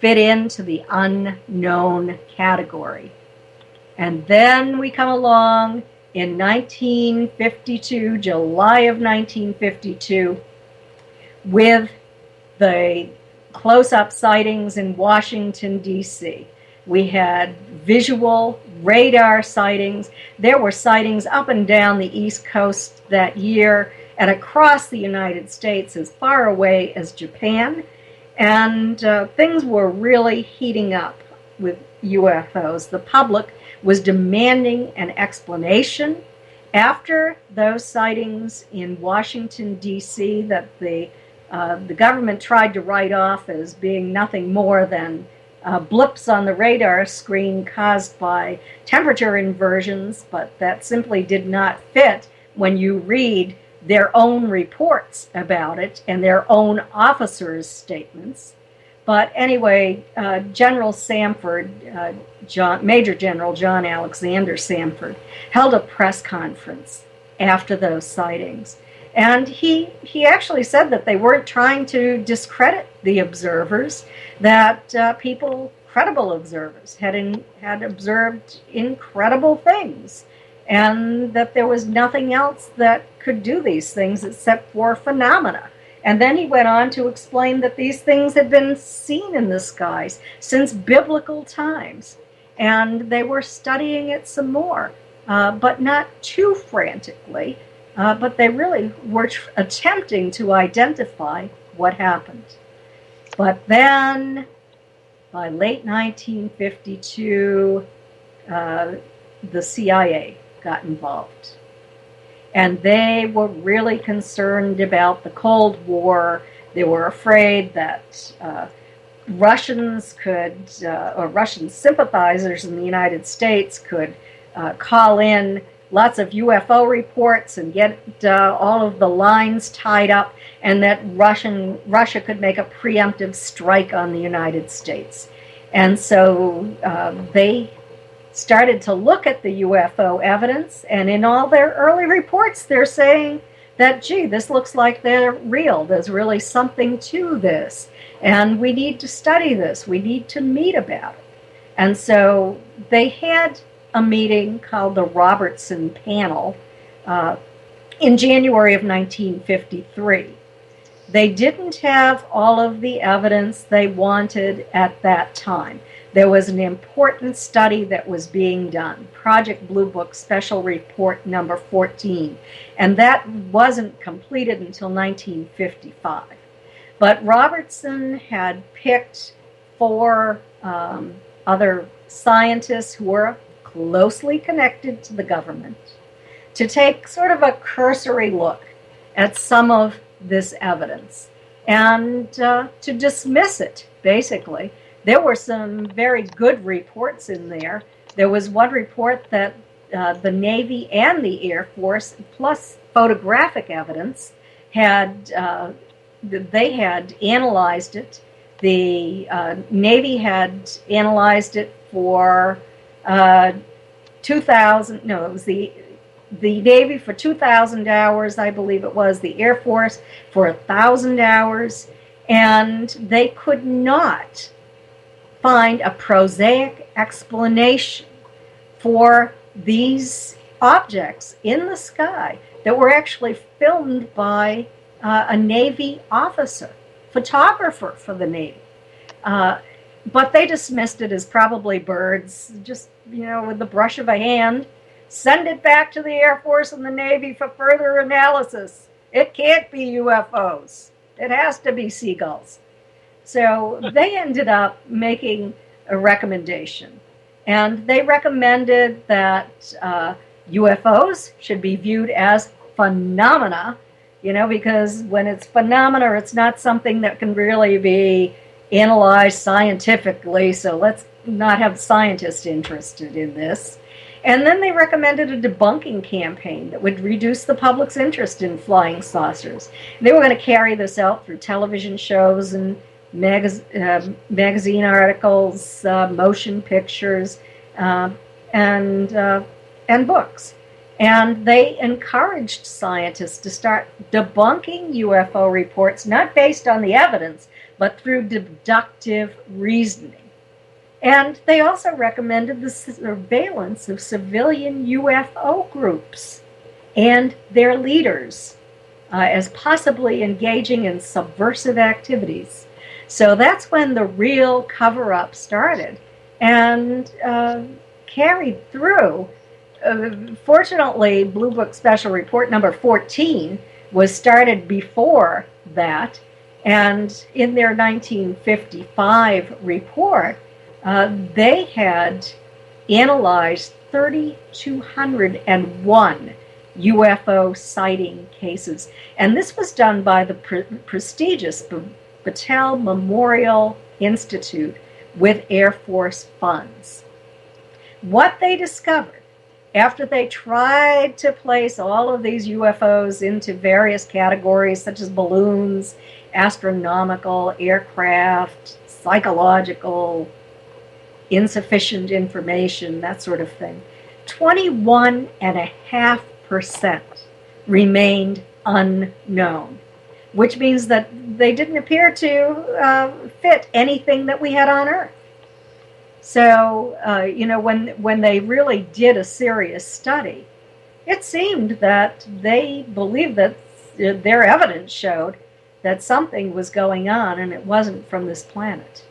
Speaker 2: fit into the unknown category. And then we come along in 1952, July of 1952, with the close-up sightings in Washington, D.C. We had visual radar sightings. There were sightings up and down the East Coast that year and across the United States, as far away as Japan. And things were really heating up with UFOs. The public was demanding an explanation. After those sightings in Washington, D.C., that the government tried to write off as being nothing more than blips on the radar screen caused by temperature inversions, but that simply did not fit when you read their own reports about it and their own officers' statements. But anyway, General Samford, Major General John Alexander Samford, held a press conference after those sightings. And he actually said that they weren't trying to discredit the observers, that people, credible observers, had observed incredible things, and that there was nothing else that could do these things except for phenomena. And then he went on to explain that these things had been seen in the skies since biblical times, and they were studying it some more, but not too frantically, but they really were attempting to identify what happened. But then, by late 1952, the CIA got involved. And they were really concerned about the Cold War. They were afraid that Russians could, or Russian sympathizers in the United States could call in lots of UFO reports and get all of the lines tied up, and that Russia could make a preemptive strike on the United States. And so they started to look at the UFO evidence, and in all their early reports, they're saying that, gee, this looks like they're real. There's really something to this, and we need to study this. We need to meet about it. And so they had a meeting called the Robertson Panel in January of 1953. They didn't have all of the evidence they wanted at that time. There was an important study that was being done, Project Blue Book Special Report number 14, and that wasn't completed until 1955. But Robertson had picked 4 other scientists who were closely connected to the government to take sort of a cursory look at some of this evidence and to dismiss it, basically. There were some very good reports in there. There was one report that the Navy and the Air Force, plus photographic evidence, they had analyzed it. The Navy had analyzed it for 2,000, no, it was the Navy for 2,000 hours, I believe it was, the Air Force for 1,000 hours, and they could not find a prosaic explanation for these objects in the sky that were actually filmed by a Navy officer, photographer for the Navy. But they dismissed it as probably birds, just, with the brush of a hand. Send it back to the Air Force and the Navy for further analysis. It can't be UFOs. It has to be seagulls. So they ended up making a recommendation. And they recommended that UFOs should be viewed as phenomena, because when it's phenomena, it's not something that can really be analyzed scientifically. So let's not have scientists interested in this. And then they recommended a debunking campaign that would reduce the public's interest in flying saucers. They were going to carry this out through television shows and magazine articles, motion pictures, and books. And they encouraged scientists to start debunking UFO reports, not based on the evidence, but through deductive reasoning. And they also recommended the surveillance of civilian UFO groups and their leaders as possibly engaging in subversive activities. So that's when the real cover-up started and carried through. Fortunately, Blue Book Special Report number 14 was started before that, and in their 1955 report, they had analyzed 3,201 UFO sighting cases. And this was done by the prestigious Battelle Memorial Institute with Air Force funds. What they discovered, after they tried to place all of these UFOs into various categories such as balloons, astronomical, aircraft, psychological, insufficient information, that sort of thing, 21.5% remained unknown, which means that they didn't appear to fit anything that we had on Earth. So, when they really did a serious study, it seemed that they believed that their evidence showed that something was going on and it wasn't from this planet.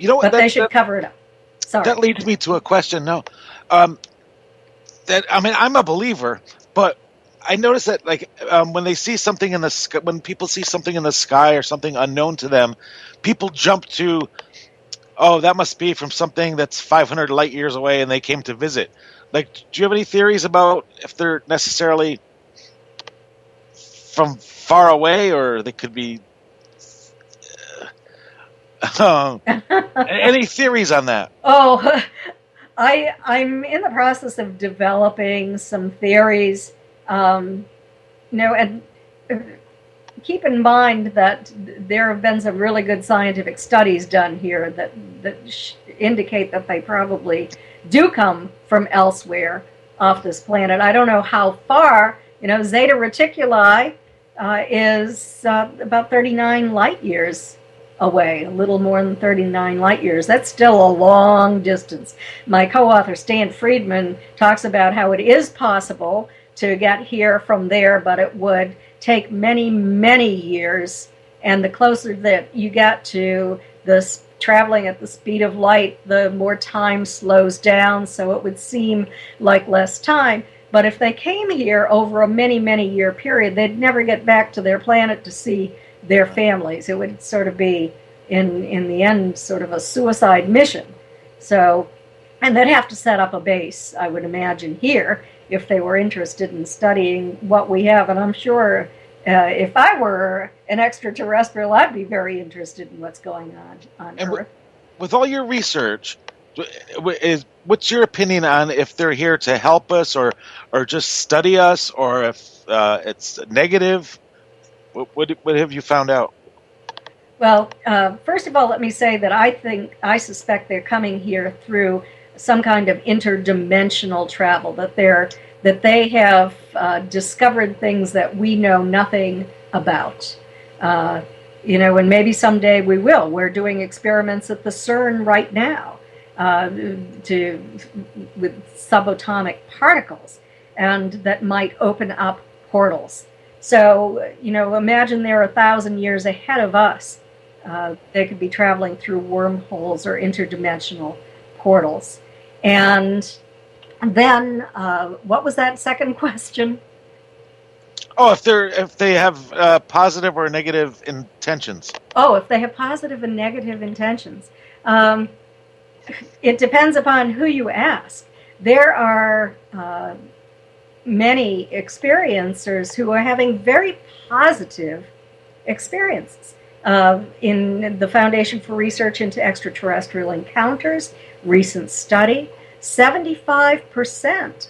Speaker 2: But they should cover it up. Sorry.
Speaker 1: That leads me to a question now. I'm a believer, but I notice that when they see something in the sky, when people see something in the sky or something unknown to them, people jump to, oh, that must be from something that's 500 light years away and they came to visit. Do you have any theories about if they're necessarily from far away or they could be... any theories on that?
Speaker 2: Oh, I'm in the process of developing some theories. And keep in mind that there have been some really good scientific studies done here that indicate that they probably do come from elsewhere off this planet. I don't know how far. Zeta Reticuli is about 39 light years away, a little more than 39 light years. That's still a long distance. My co-author, Stanton Friedman, talks about how it is possible to get here from there, but it would take many, many years. And the closer that you get to this traveling at the speed of light, the more time slows down, so it would seem like less time. But if they came here over a many, many year period, they'd never get back to their planet to see their families. It would sort of be, in the end, sort of a suicide mission. So, and they'd have to set up a base, I would imagine, here if they were interested in studying what we have. And I'm sure if I were an extraterrestrial, I'd be very interested in what's going on
Speaker 1: And
Speaker 2: Earth.
Speaker 1: with all your research, what's your opinion on if they're here to help us or just study us, or if it's negative? What have you found out?
Speaker 2: Well, first of all, let me say that I suspect they're coming here through some kind of interdimensional travel, that they have discovered things that we know nothing about. And maybe someday we will. We're doing experiments at the CERN right now with subatomic particles, and that might open up portals. So, imagine they're 1,000 years ahead of us. They could be traveling through wormholes or interdimensional portals. And then, what was that second question?
Speaker 1: Oh, if they have positive or negative intentions.
Speaker 2: Oh, if they have positive and negative intentions. It depends upon who you ask. There are many experiencers who are having very positive experiences. In the Foundation for Research into Extraterrestrial Encounters recent study, 75%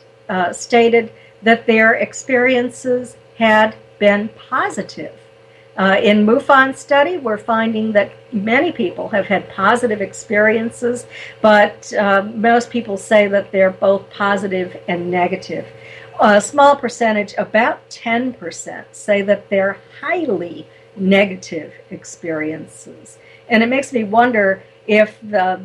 Speaker 2: stated that their experiences had been positive. In MUFON study, we're finding that many people have had positive experiences, but most people say that they're both positive and negative. A small percentage, about 10%, say that they're highly negative experiences. And it makes me wonder if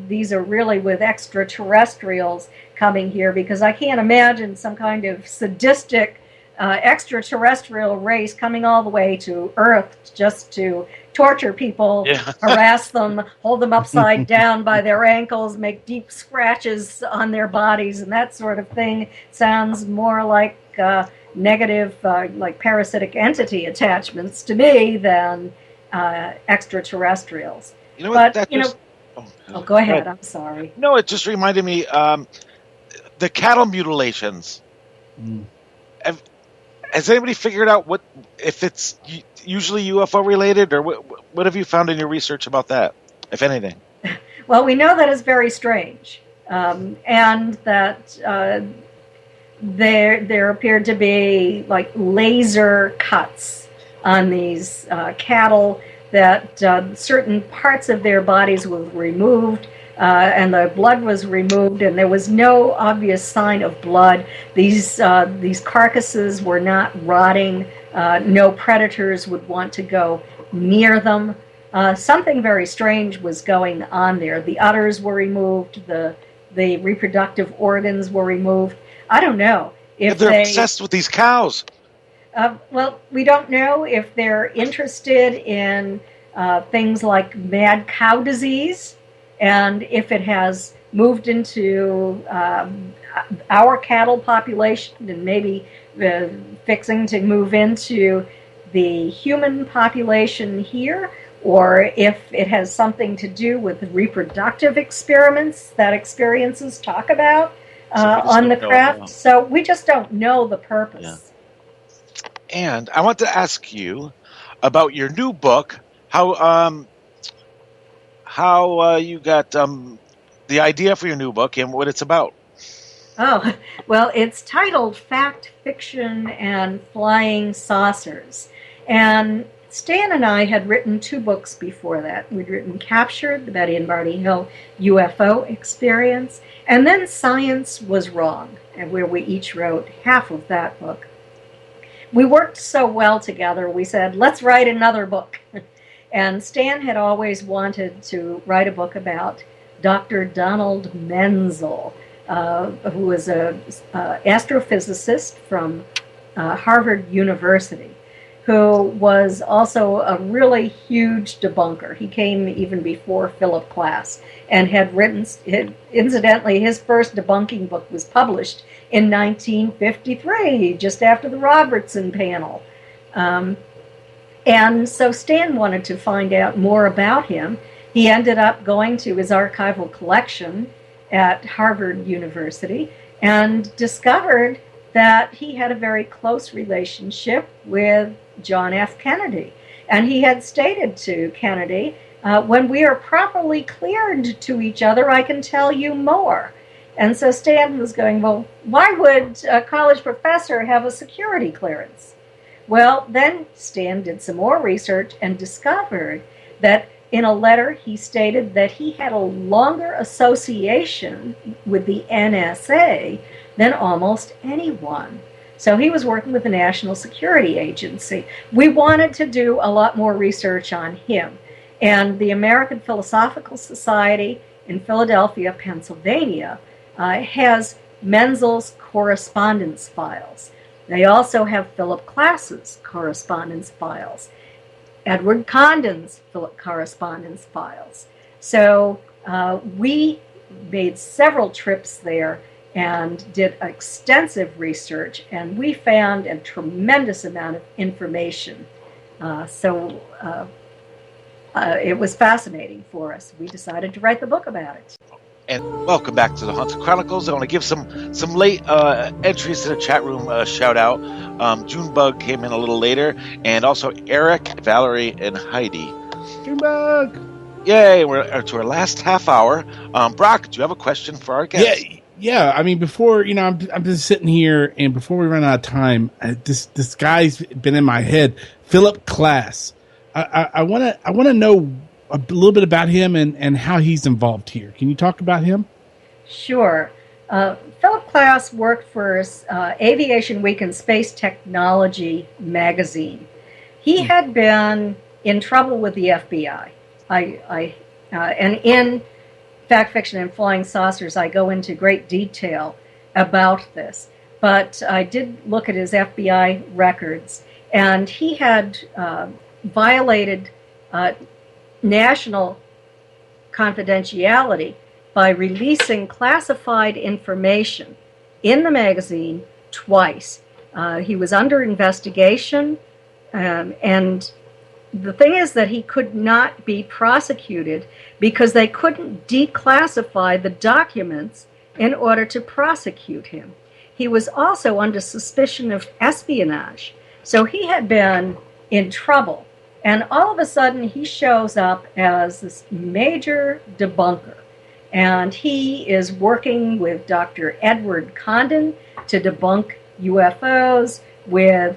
Speaker 2: these are really with extraterrestrials coming here, because I can't imagine some kind of sadistic extraterrestrial race coming all the way to Earth just to torture people, harass them, hold them upside down by their ankles, make deep scratches on their bodies, and that sort of thing. Sounds more like negative, like parasitic entity attachments to me than extraterrestrials.
Speaker 1: You know what? But,
Speaker 2: go ahead. I'm sorry.
Speaker 1: No, it just reminded me the cattle mutilations. Has anybody figured out if it's usually UFO related, or what have you found in your research about that, if anything?
Speaker 2: Well, we know that it's very strange, and that there appeared to be like laser cuts on these cattle, that certain parts of their bodies were removed, and the blood was removed, and there was no obvious sign of blood. These carcasses were not rotting. No predators would want to go near them. Something very strange was going on there. The udders were removed. The reproductive organs were removed. I don't know if
Speaker 1: they're obsessed with these cows.
Speaker 2: Well, we don't know if they're interested in things like mad cow disease, and if it has moved into our cattle population and maybe fixing to move into the human population here, or if it has something to do with reproductive experiments that experiences talk about on the craft. So we just don't know the purpose.
Speaker 1: Yeah. And I want to ask you about your new book, how you got the idea for your new book and what it's about.
Speaker 2: Oh, well, it's titled Fact, Fiction, and Flying Saucers. And Stan and I had written 2 books before that. We'd written Captured, the Betty and Barney Hill UFO Experience, and then Science Was Wrong, and where we each wrote half of that book. We worked so well together, we said, let's write another book. And Stan had always wanted to write a book about Dr. Donald Menzel, who was an astrophysicist from Harvard University, who was also a really huge debunker. He came even before Philip Klass and had written, incidentally, his first debunking book was published in 1953, just after the Robertson panel. And so Stan wanted to find out more about him. He ended up going to his archival collection at Harvard University and discovered that he had a very close relationship with John F. Kennedy. And he had stated to Kennedy, when we are properly cleared to each other, I can tell you more. And so Stanton was going, well, why would a college professor have a security clearance? Well, then Stan did some more research and discovered that in a letter he stated that he had a longer association with the NSA than almost anyone. So he was working with the National Security Agency. We wanted to do a lot more research on him. And the American Philosophical Society in Philadelphia, Pennsylvania, has Menzel's correspondence files. They also have Philip Klass's correspondence files, Edward Condon's correspondence files. So we made several trips there and did extensive research, and we found a tremendous amount of information. It was fascinating for us. We decided to write the book about it.
Speaker 1: And welcome back to the Haunted Chronicles. I want to give some late entries to the chat room shout out. Junebug came in a little later, and also Eric, Valerie, and Heidi.
Speaker 3: Junebug!
Speaker 1: Yay! We're to our last half hour. Brock, do you have a question for our guest?
Speaker 3: Yeah. I mean, before I'm just sitting here, and before we run out of time, this guy's been in my head. Philip Klass. I want to know a little bit about him and how he's involved here. Can you talk about him?
Speaker 2: Sure. Philip Klass worked for Aviation Week and Space Technology magazine. He had been in trouble with the FBI. And in Fact, Fiction, and Flying Saucers, I go into great detail about this. But I did look at his FBI records, and he had violated national confidentiality by releasing classified information in the magazine twice. He was under investigation, and the thing is that he could not be prosecuted because they couldn't declassify the documents in order to prosecute him. He was also under suspicion of espionage, so he had been in trouble. And all of a sudden, he shows up as this major debunker. And he is working with Dr. Edward Condon to debunk UFOs, with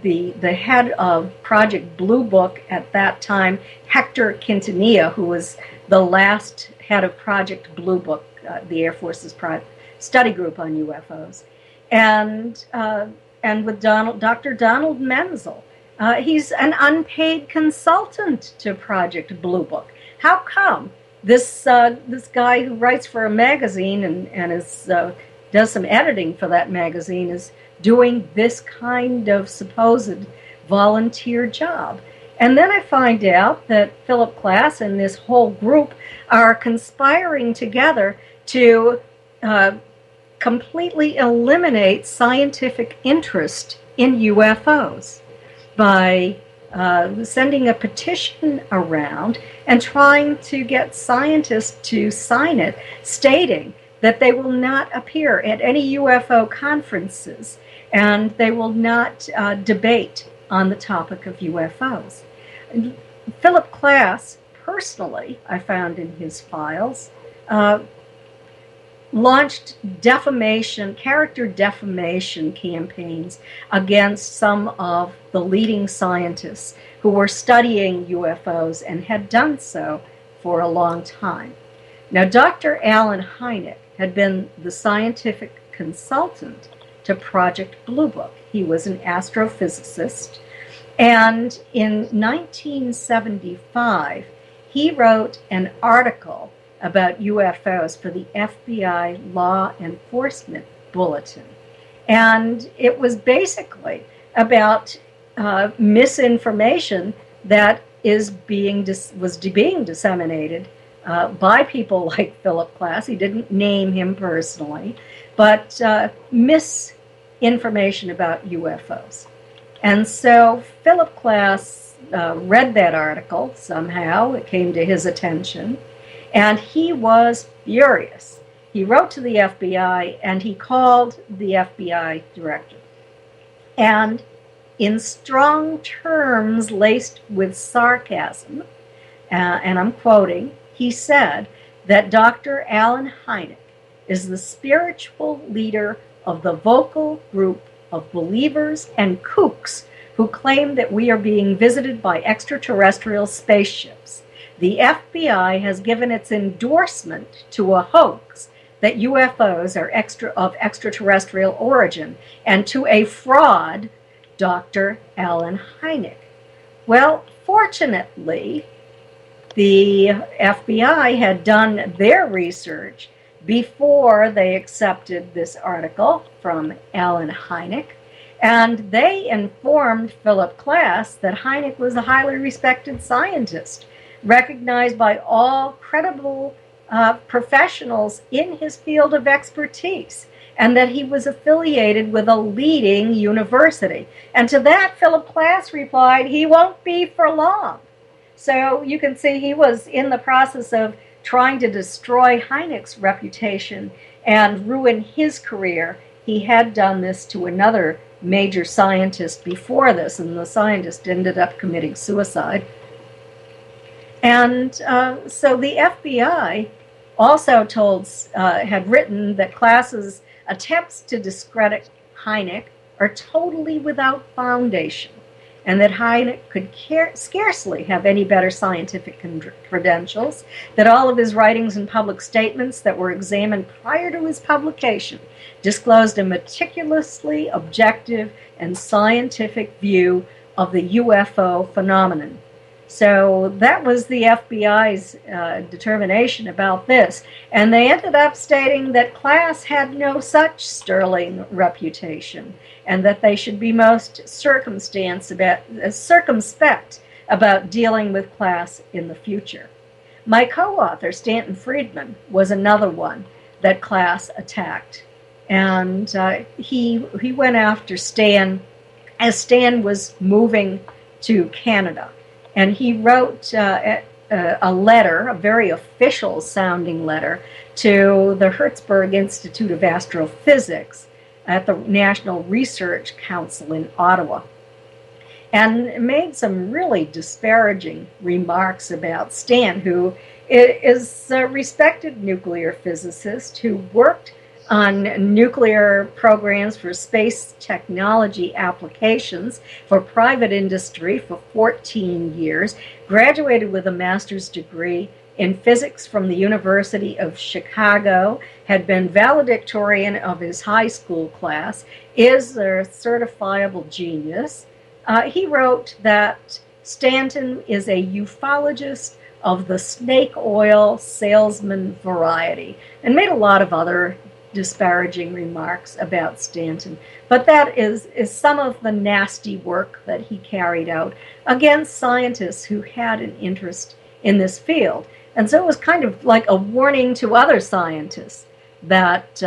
Speaker 2: the head of Project Blue Book at that time, Hector Quintanilla, who was the last head of Project Blue Book, the Air Force's study group on UFOs. And with Dr. Donald Menzel. He's an unpaid consultant to Project Blue Book. How come this guy who writes for a magazine and does some editing for that magazine is doing this kind of supposed volunteer job? And then I find out that Philip Klass and this whole group are conspiring together to completely eliminate scientific interest in UFOs by sending a petition around and trying to get scientists to sign it, stating that they will not appear at any UFO conferences and they will not debate on the topic of UFOs. Philip Klass, personally, I found in his files, launched character defamation campaigns against some of the leading scientists who were studying UFOs and had done so for a long time. Now, Dr. Alan Hynek had been the scientific consultant to Project Blue Book. He was an astrophysicist, and in 1975, he wrote an article about UFOs for the FBI Law Enforcement Bulletin. And it was basically about misinformation that was being disseminated by people like Philip Klass. He didn't name him personally, but misinformation about UFOs. And so Philip Klass read that article somehow. It came to his attention. And he was furious. He wrote to the FBI and he called the FBI director. And in strong terms laced with sarcasm, and I'm quoting, he said that Dr. Alan Hynek is the spiritual leader of the vocal group of believers and kooks who claim that we are being visited by extraterrestrial spaceships. The FBI has given its endorsement to a hoax that UFOs are of extraterrestrial origin, and to a fraud, Dr. Alan Hynek. Well, fortunately, the FBI had done their research before they accepted this article from Alan Hynek, and they informed Philip Klass that Hynek was a highly respected scientist, recognized by all credible professionals in his field of expertise, and that he was affiliated with a leading university. And to that, Philip Klass replied, he won't be for long. So you can see he was in the process of trying to destroy Hynek's reputation and ruin his career. He had done this to another major scientist before this, and the scientist ended up committing suicide. And so the FBI also had written that Klass's attempts to discredit Hynek are totally without foundation, and that Hynek could scarcely have any better scientific credentials, that all of his writings and public statements that were examined prior to his publication disclosed a meticulously objective and scientific view of the UFO phenomenon. So that was the FBI's determination about this. And they ended up stating that Klass had no such sterling reputation, and that they should be most circumspect about dealing with Klass in the future. My co-author, Stanton Friedman, was another one that Klass attacked. And he went after Stan as Stan was moving to Canada. And he wrote a letter, a very official sounding letter, to the Hertzberg Institute of Astrophysics at the National Research Council in Ottawa, and made some really disparaging remarks about Stan, who is a respected nuclear physicist who worked on nuclear programs for space technology applications for private industry for 14 years, graduated with a master's degree in physics from the University of Chicago, had been valedictorian of his high school class, is a certifiable genius. He wrote that Stanton is a ufologist of the snake oil salesman variety, and made a lot of other disparaging remarks about Stanton. But that is some of the nasty work that he carried out against scientists who had an interest in this field. And so it was kind of like a warning to other scientists that,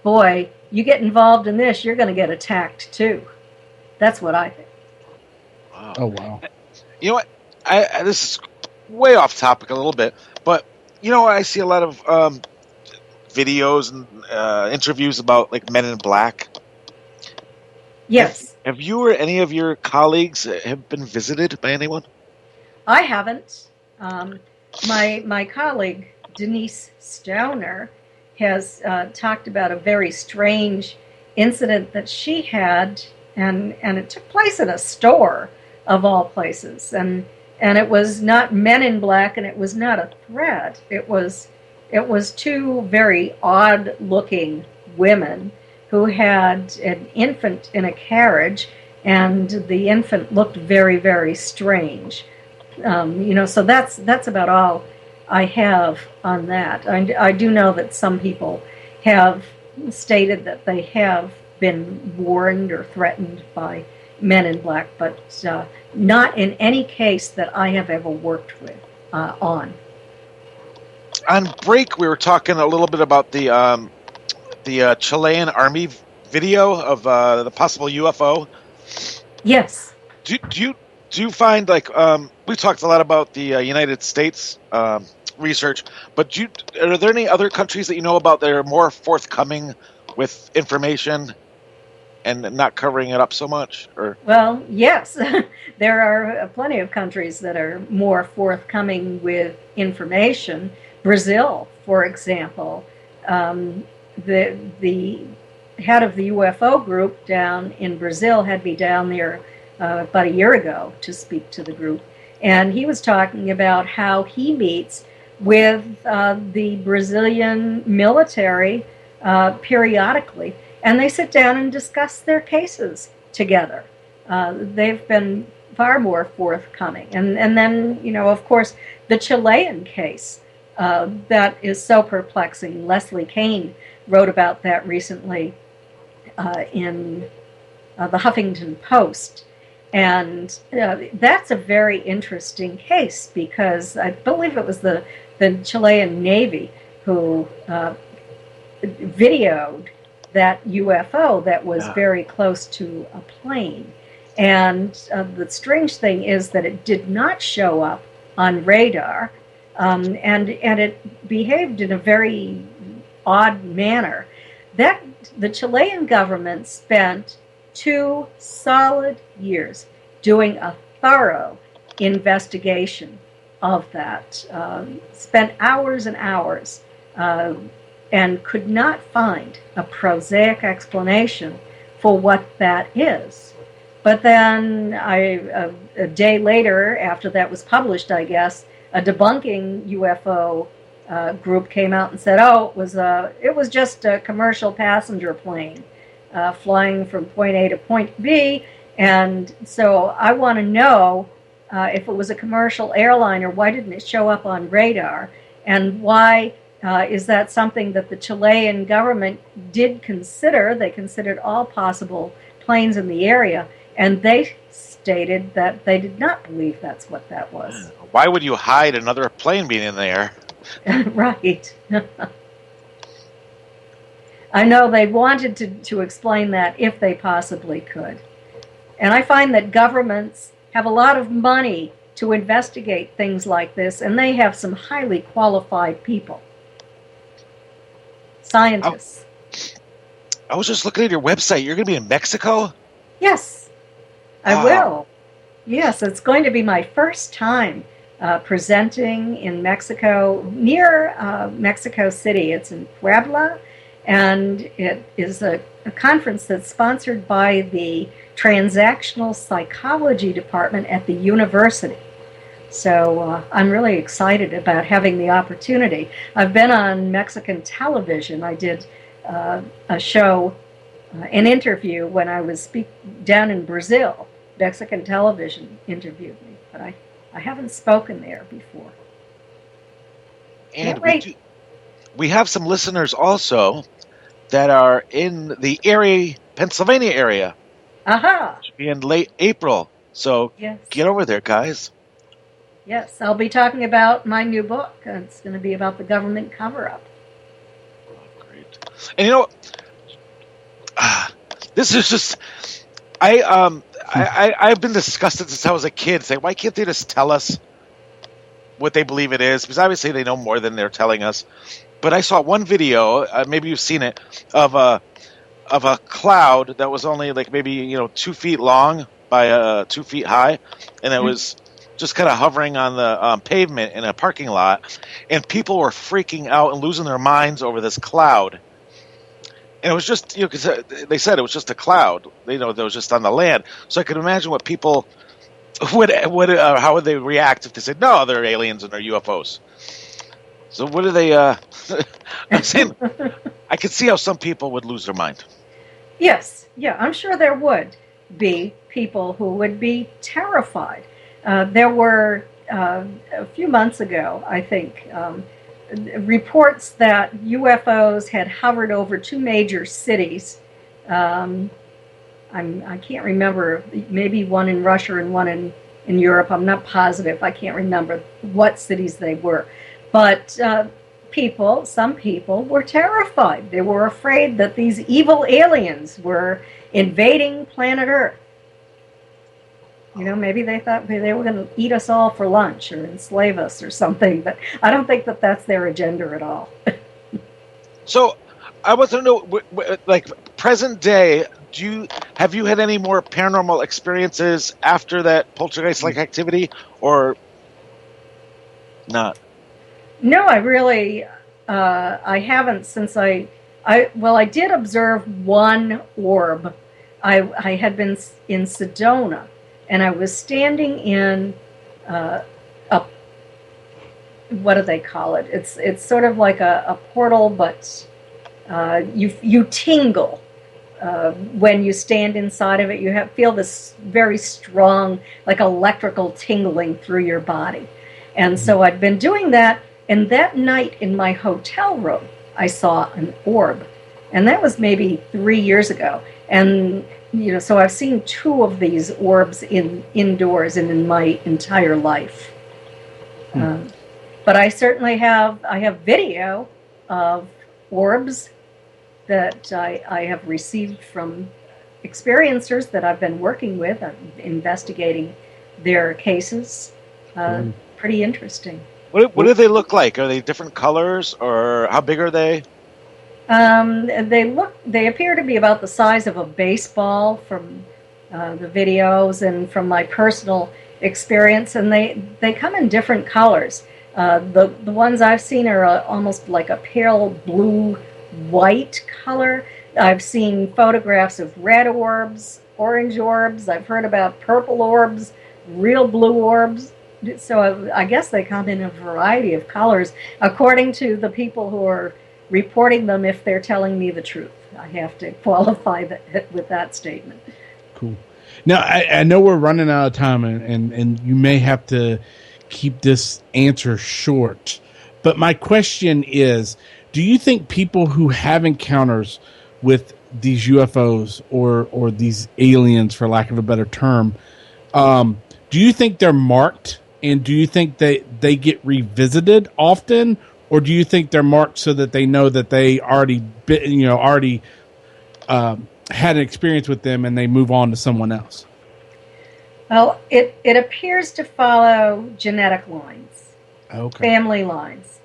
Speaker 2: boy, you get involved in this, you're going to get attacked too. That's what I think.
Speaker 1: Wow.
Speaker 3: Oh, wow.
Speaker 1: You know what? This is way off topic a little bit, but you know, I see a lot of videos and interviews about like Men in Black.
Speaker 2: Yes.
Speaker 1: Have you or any of your colleagues have been visited by anyone?
Speaker 2: I haven't. My colleague Denise Stoner has talked about a very strange incident that she had, and it took place in a store of all places, and it was not Men in Black, and it was not a threat. It was two very odd-looking women who had an infant in a carriage, and the infant looked very, very strange. So that's about all I have on that. I do know that some people have stated that they have been warned or threatened by Men in Black, but not in any case that I have ever worked with on.
Speaker 1: On break, we were talking a little bit about the Chilean army video of the possible UFO.
Speaker 2: Yes.
Speaker 1: Do you find, like, we talked a lot about the United States research, but are there any other countries that you know about that are more forthcoming with information and not covering it up so much? Or
Speaker 2: Well, yes, there are plenty of countries that are more forthcoming with information. Brazil, for example, the head of the UFO group down in Brazil had me down there about a year ago to speak to the group, and he was talking about how he meets with the Brazilian military periodically, and they sit down and discuss their cases together. They've been far more forthcoming. And then, of course, the Chilean case that is so perplexing. Leslie Kane wrote about that recently in the Huffington Post. And that's a very interesting case because I believe it was the Chilean Navy who videoed that UFO that was very close to a plane. And the strange thing is that it did not show up on radar, and it behaved in a very odd manner. That the Chilean government spent 2 solid years doing a thorough investigation of that, spent hours and hours, and could not find a prosaic explanation for what that is. But then a day later, after that was published, I guess, a debunking UFO group came out and said, "Oh, it was just a commercial passenger plane flying from point A to point B." And so I want to know if it was a commercial airliner, why didn't it show up on radar, and why is that something that the Chilean government did consider? They considered all possible planes in the area. And they stated that they did not believe that's what that was.
Speaker 1: Why would you hide another plane being in the air?
Speaker 2: Right. I know they wanted to explain that if they possibly could. And I find that governments have a lot of money to investigate things like this, and they have some highly qualified people. Scientists.
Speaker 1: I was just looking at your website. You're going to be in Mexico?
Speaker 2: Yes. I will. Yes, it's going to be my first time presenting in Mexico, near Mexico City. It's in Puebla, and it is a conference that's sponsored by the Transactional Psychology Department at the university. So I'm really excited about having the opportunity. I've been on Mexican television. I did a show, an interview when I was down in Brazil. Mexican television interviewed me, but I haven't spoken there before.
Speaker 1: And we have some listeners also that are in the area, Pennsylvania area.
Speaker 2: Aha!
Speaker 1: It should be in late April. So Get over there, guys.
Speaker 2: Yes, I'll be talking about my new book. It's going to be about the government cover-up.
Speaker 1: Oh, great. And this is just... I've been disgusted since I was a kid. Say, why can't they just tell us what they believe it is? Because obviously they know more than they're telling us. But I saw one video, maybe you've seen it, of a cloud that was only like maybe 2 feet long by 2 feet high, and it was just kind of hovering on the pavement in a parking lot, and people were freaking out and losing their minds over this cloud. And it was just, because they said it was just a cloud, that was just on the land. So I could imagine what people how would they react if they said, no, they're aliens and they're UFOs. So what do they, I'm saying, I could see how some people would lose their mind.
Speaker 2: Yes, I'm sure there would be people who would be terrified. There were, a few months ago, I think, reports that UFOs had hovered over 2 major cities. I can't remember, maybe one in Russia and one in Europe. I'm not positive. I can't remember what cities they were. But some people were terrified. They were afraid that these evil aliens were invading planet Earth. Maybe they thought they were going to eat us all for lunch or enslave us or something, but I don't think that that's their agenda at all.
Speaker 1: So I want to know, like present day, have you had any more paranormal experiences after that poltergeist-like activity, or not?
Speaker 2: No, I really, I haven't since I did observe one orb. I had been in Sedona, and I was standing in what do they call it? It's sort of like a portal, but you tingle when you stand inside of it. You feel this very strong, like electrical tingling through your body. And so I'd been doing that, and that night in my hotel room, I saw an orb. And that was maybe 3 years ago. And, so I've seen 2 of these orbs indoors and in my entire life. But I certainly have video of orbs that I have received from experiencers that I've been working with, investigating their cases. Pretty interesting.
Speaker 1: What do they look like? Are they different colors, or how big are they?
Speaker 2: They appear to be about the size of a baseball from the videos and from my personal experience, and they come in different colors. The ones I've seen are almost like a pale blue white color. I've seen photographs of red orbs, orange orbs. I've heard about purple orbs, real blue orbs. So I guess they come in a variety of colors, according to the people who are reporting them, if they're telling me the truth. I have to qualify that with that statement.
Speaker 3: Cool. Now, I know we're running out of time, and you may have to keep this answer short. But my question is, do you think people who have encounters with these UFOs or these aliens, for lack of a better term, do you think they're marked? And do you think they get revisited often, or do you think they're marked so that they know that they already had an experience with them and they move on to someone else?
Speaker 2: Well, it appears to follow genetic lines, family lines.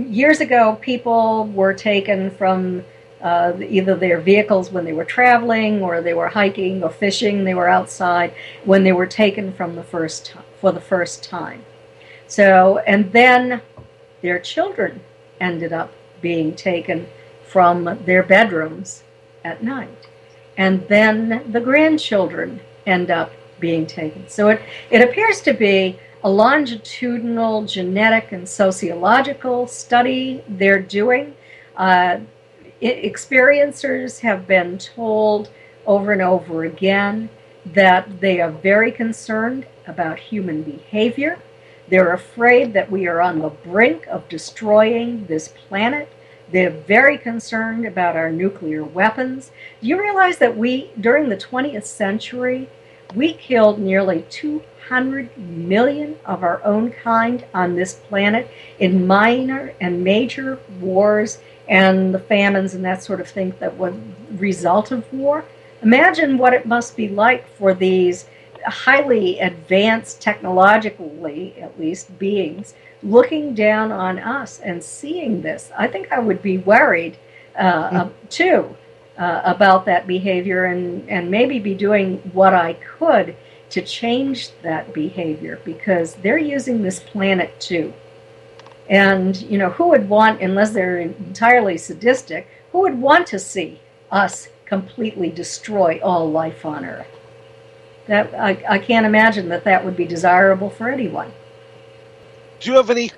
Speaker 2: Years ago, people were taken from either their vehicles when they were traveling, or they were hiking or fishing. They were outside when they were taken for the first time. So, and then their children ended up being taken from their bedrooms at night, and then the grandchildren end up being taken. So it appears to be a longitudinal genetic and sociological study they're doing. Experiencers have been told over and over again that they are very concerned about human behavior. They're afraid that we are on the brink of destroying this planet. They're very concerned about our nuclear weapons. Do you realize that during the 20th century, we killed nearly 200 million of our own kind on this planet in minor and major wars and the famines and that sort of thing that were the result of war? Imagine what it must be like for these highly advanced, technologically at least, beings looking down on us and seeing this. I think I would be worried too about that behavior, and maybe be doing what I could to change that behavior, because they're using this planet too. And, who would want, unless they're entirely sadistic, who would want to see us completely destroy all life on Earth? That I can't imagine that would be desirable for anyone.
Speaker 1: Do you have any?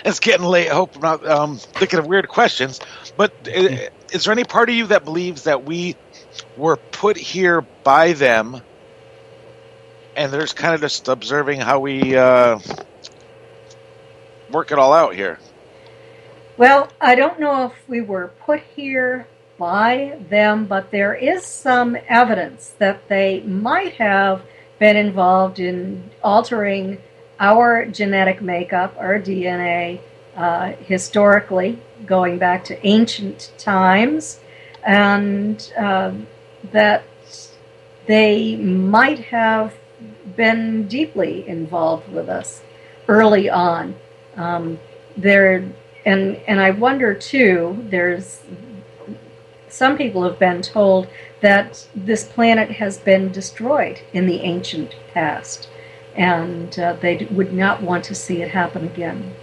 Speaker 1: It's getting late. I hope I'm not thinking of weird questions. But is there any part of you that believes that we were put here by them, and they're just kind of just observing how we work it all out here?
Speaker 2: Well, I don't know if we were put here by them, but there is some evidence that they might have been involved in altering our genetic makeup, our DNA, historically, going back to ancient times, and that they might have been deeply involved with us early on. And I wonder too, there's some people have been told that this planet has been destroyed in the ancient past, and they would not want to see it happen again.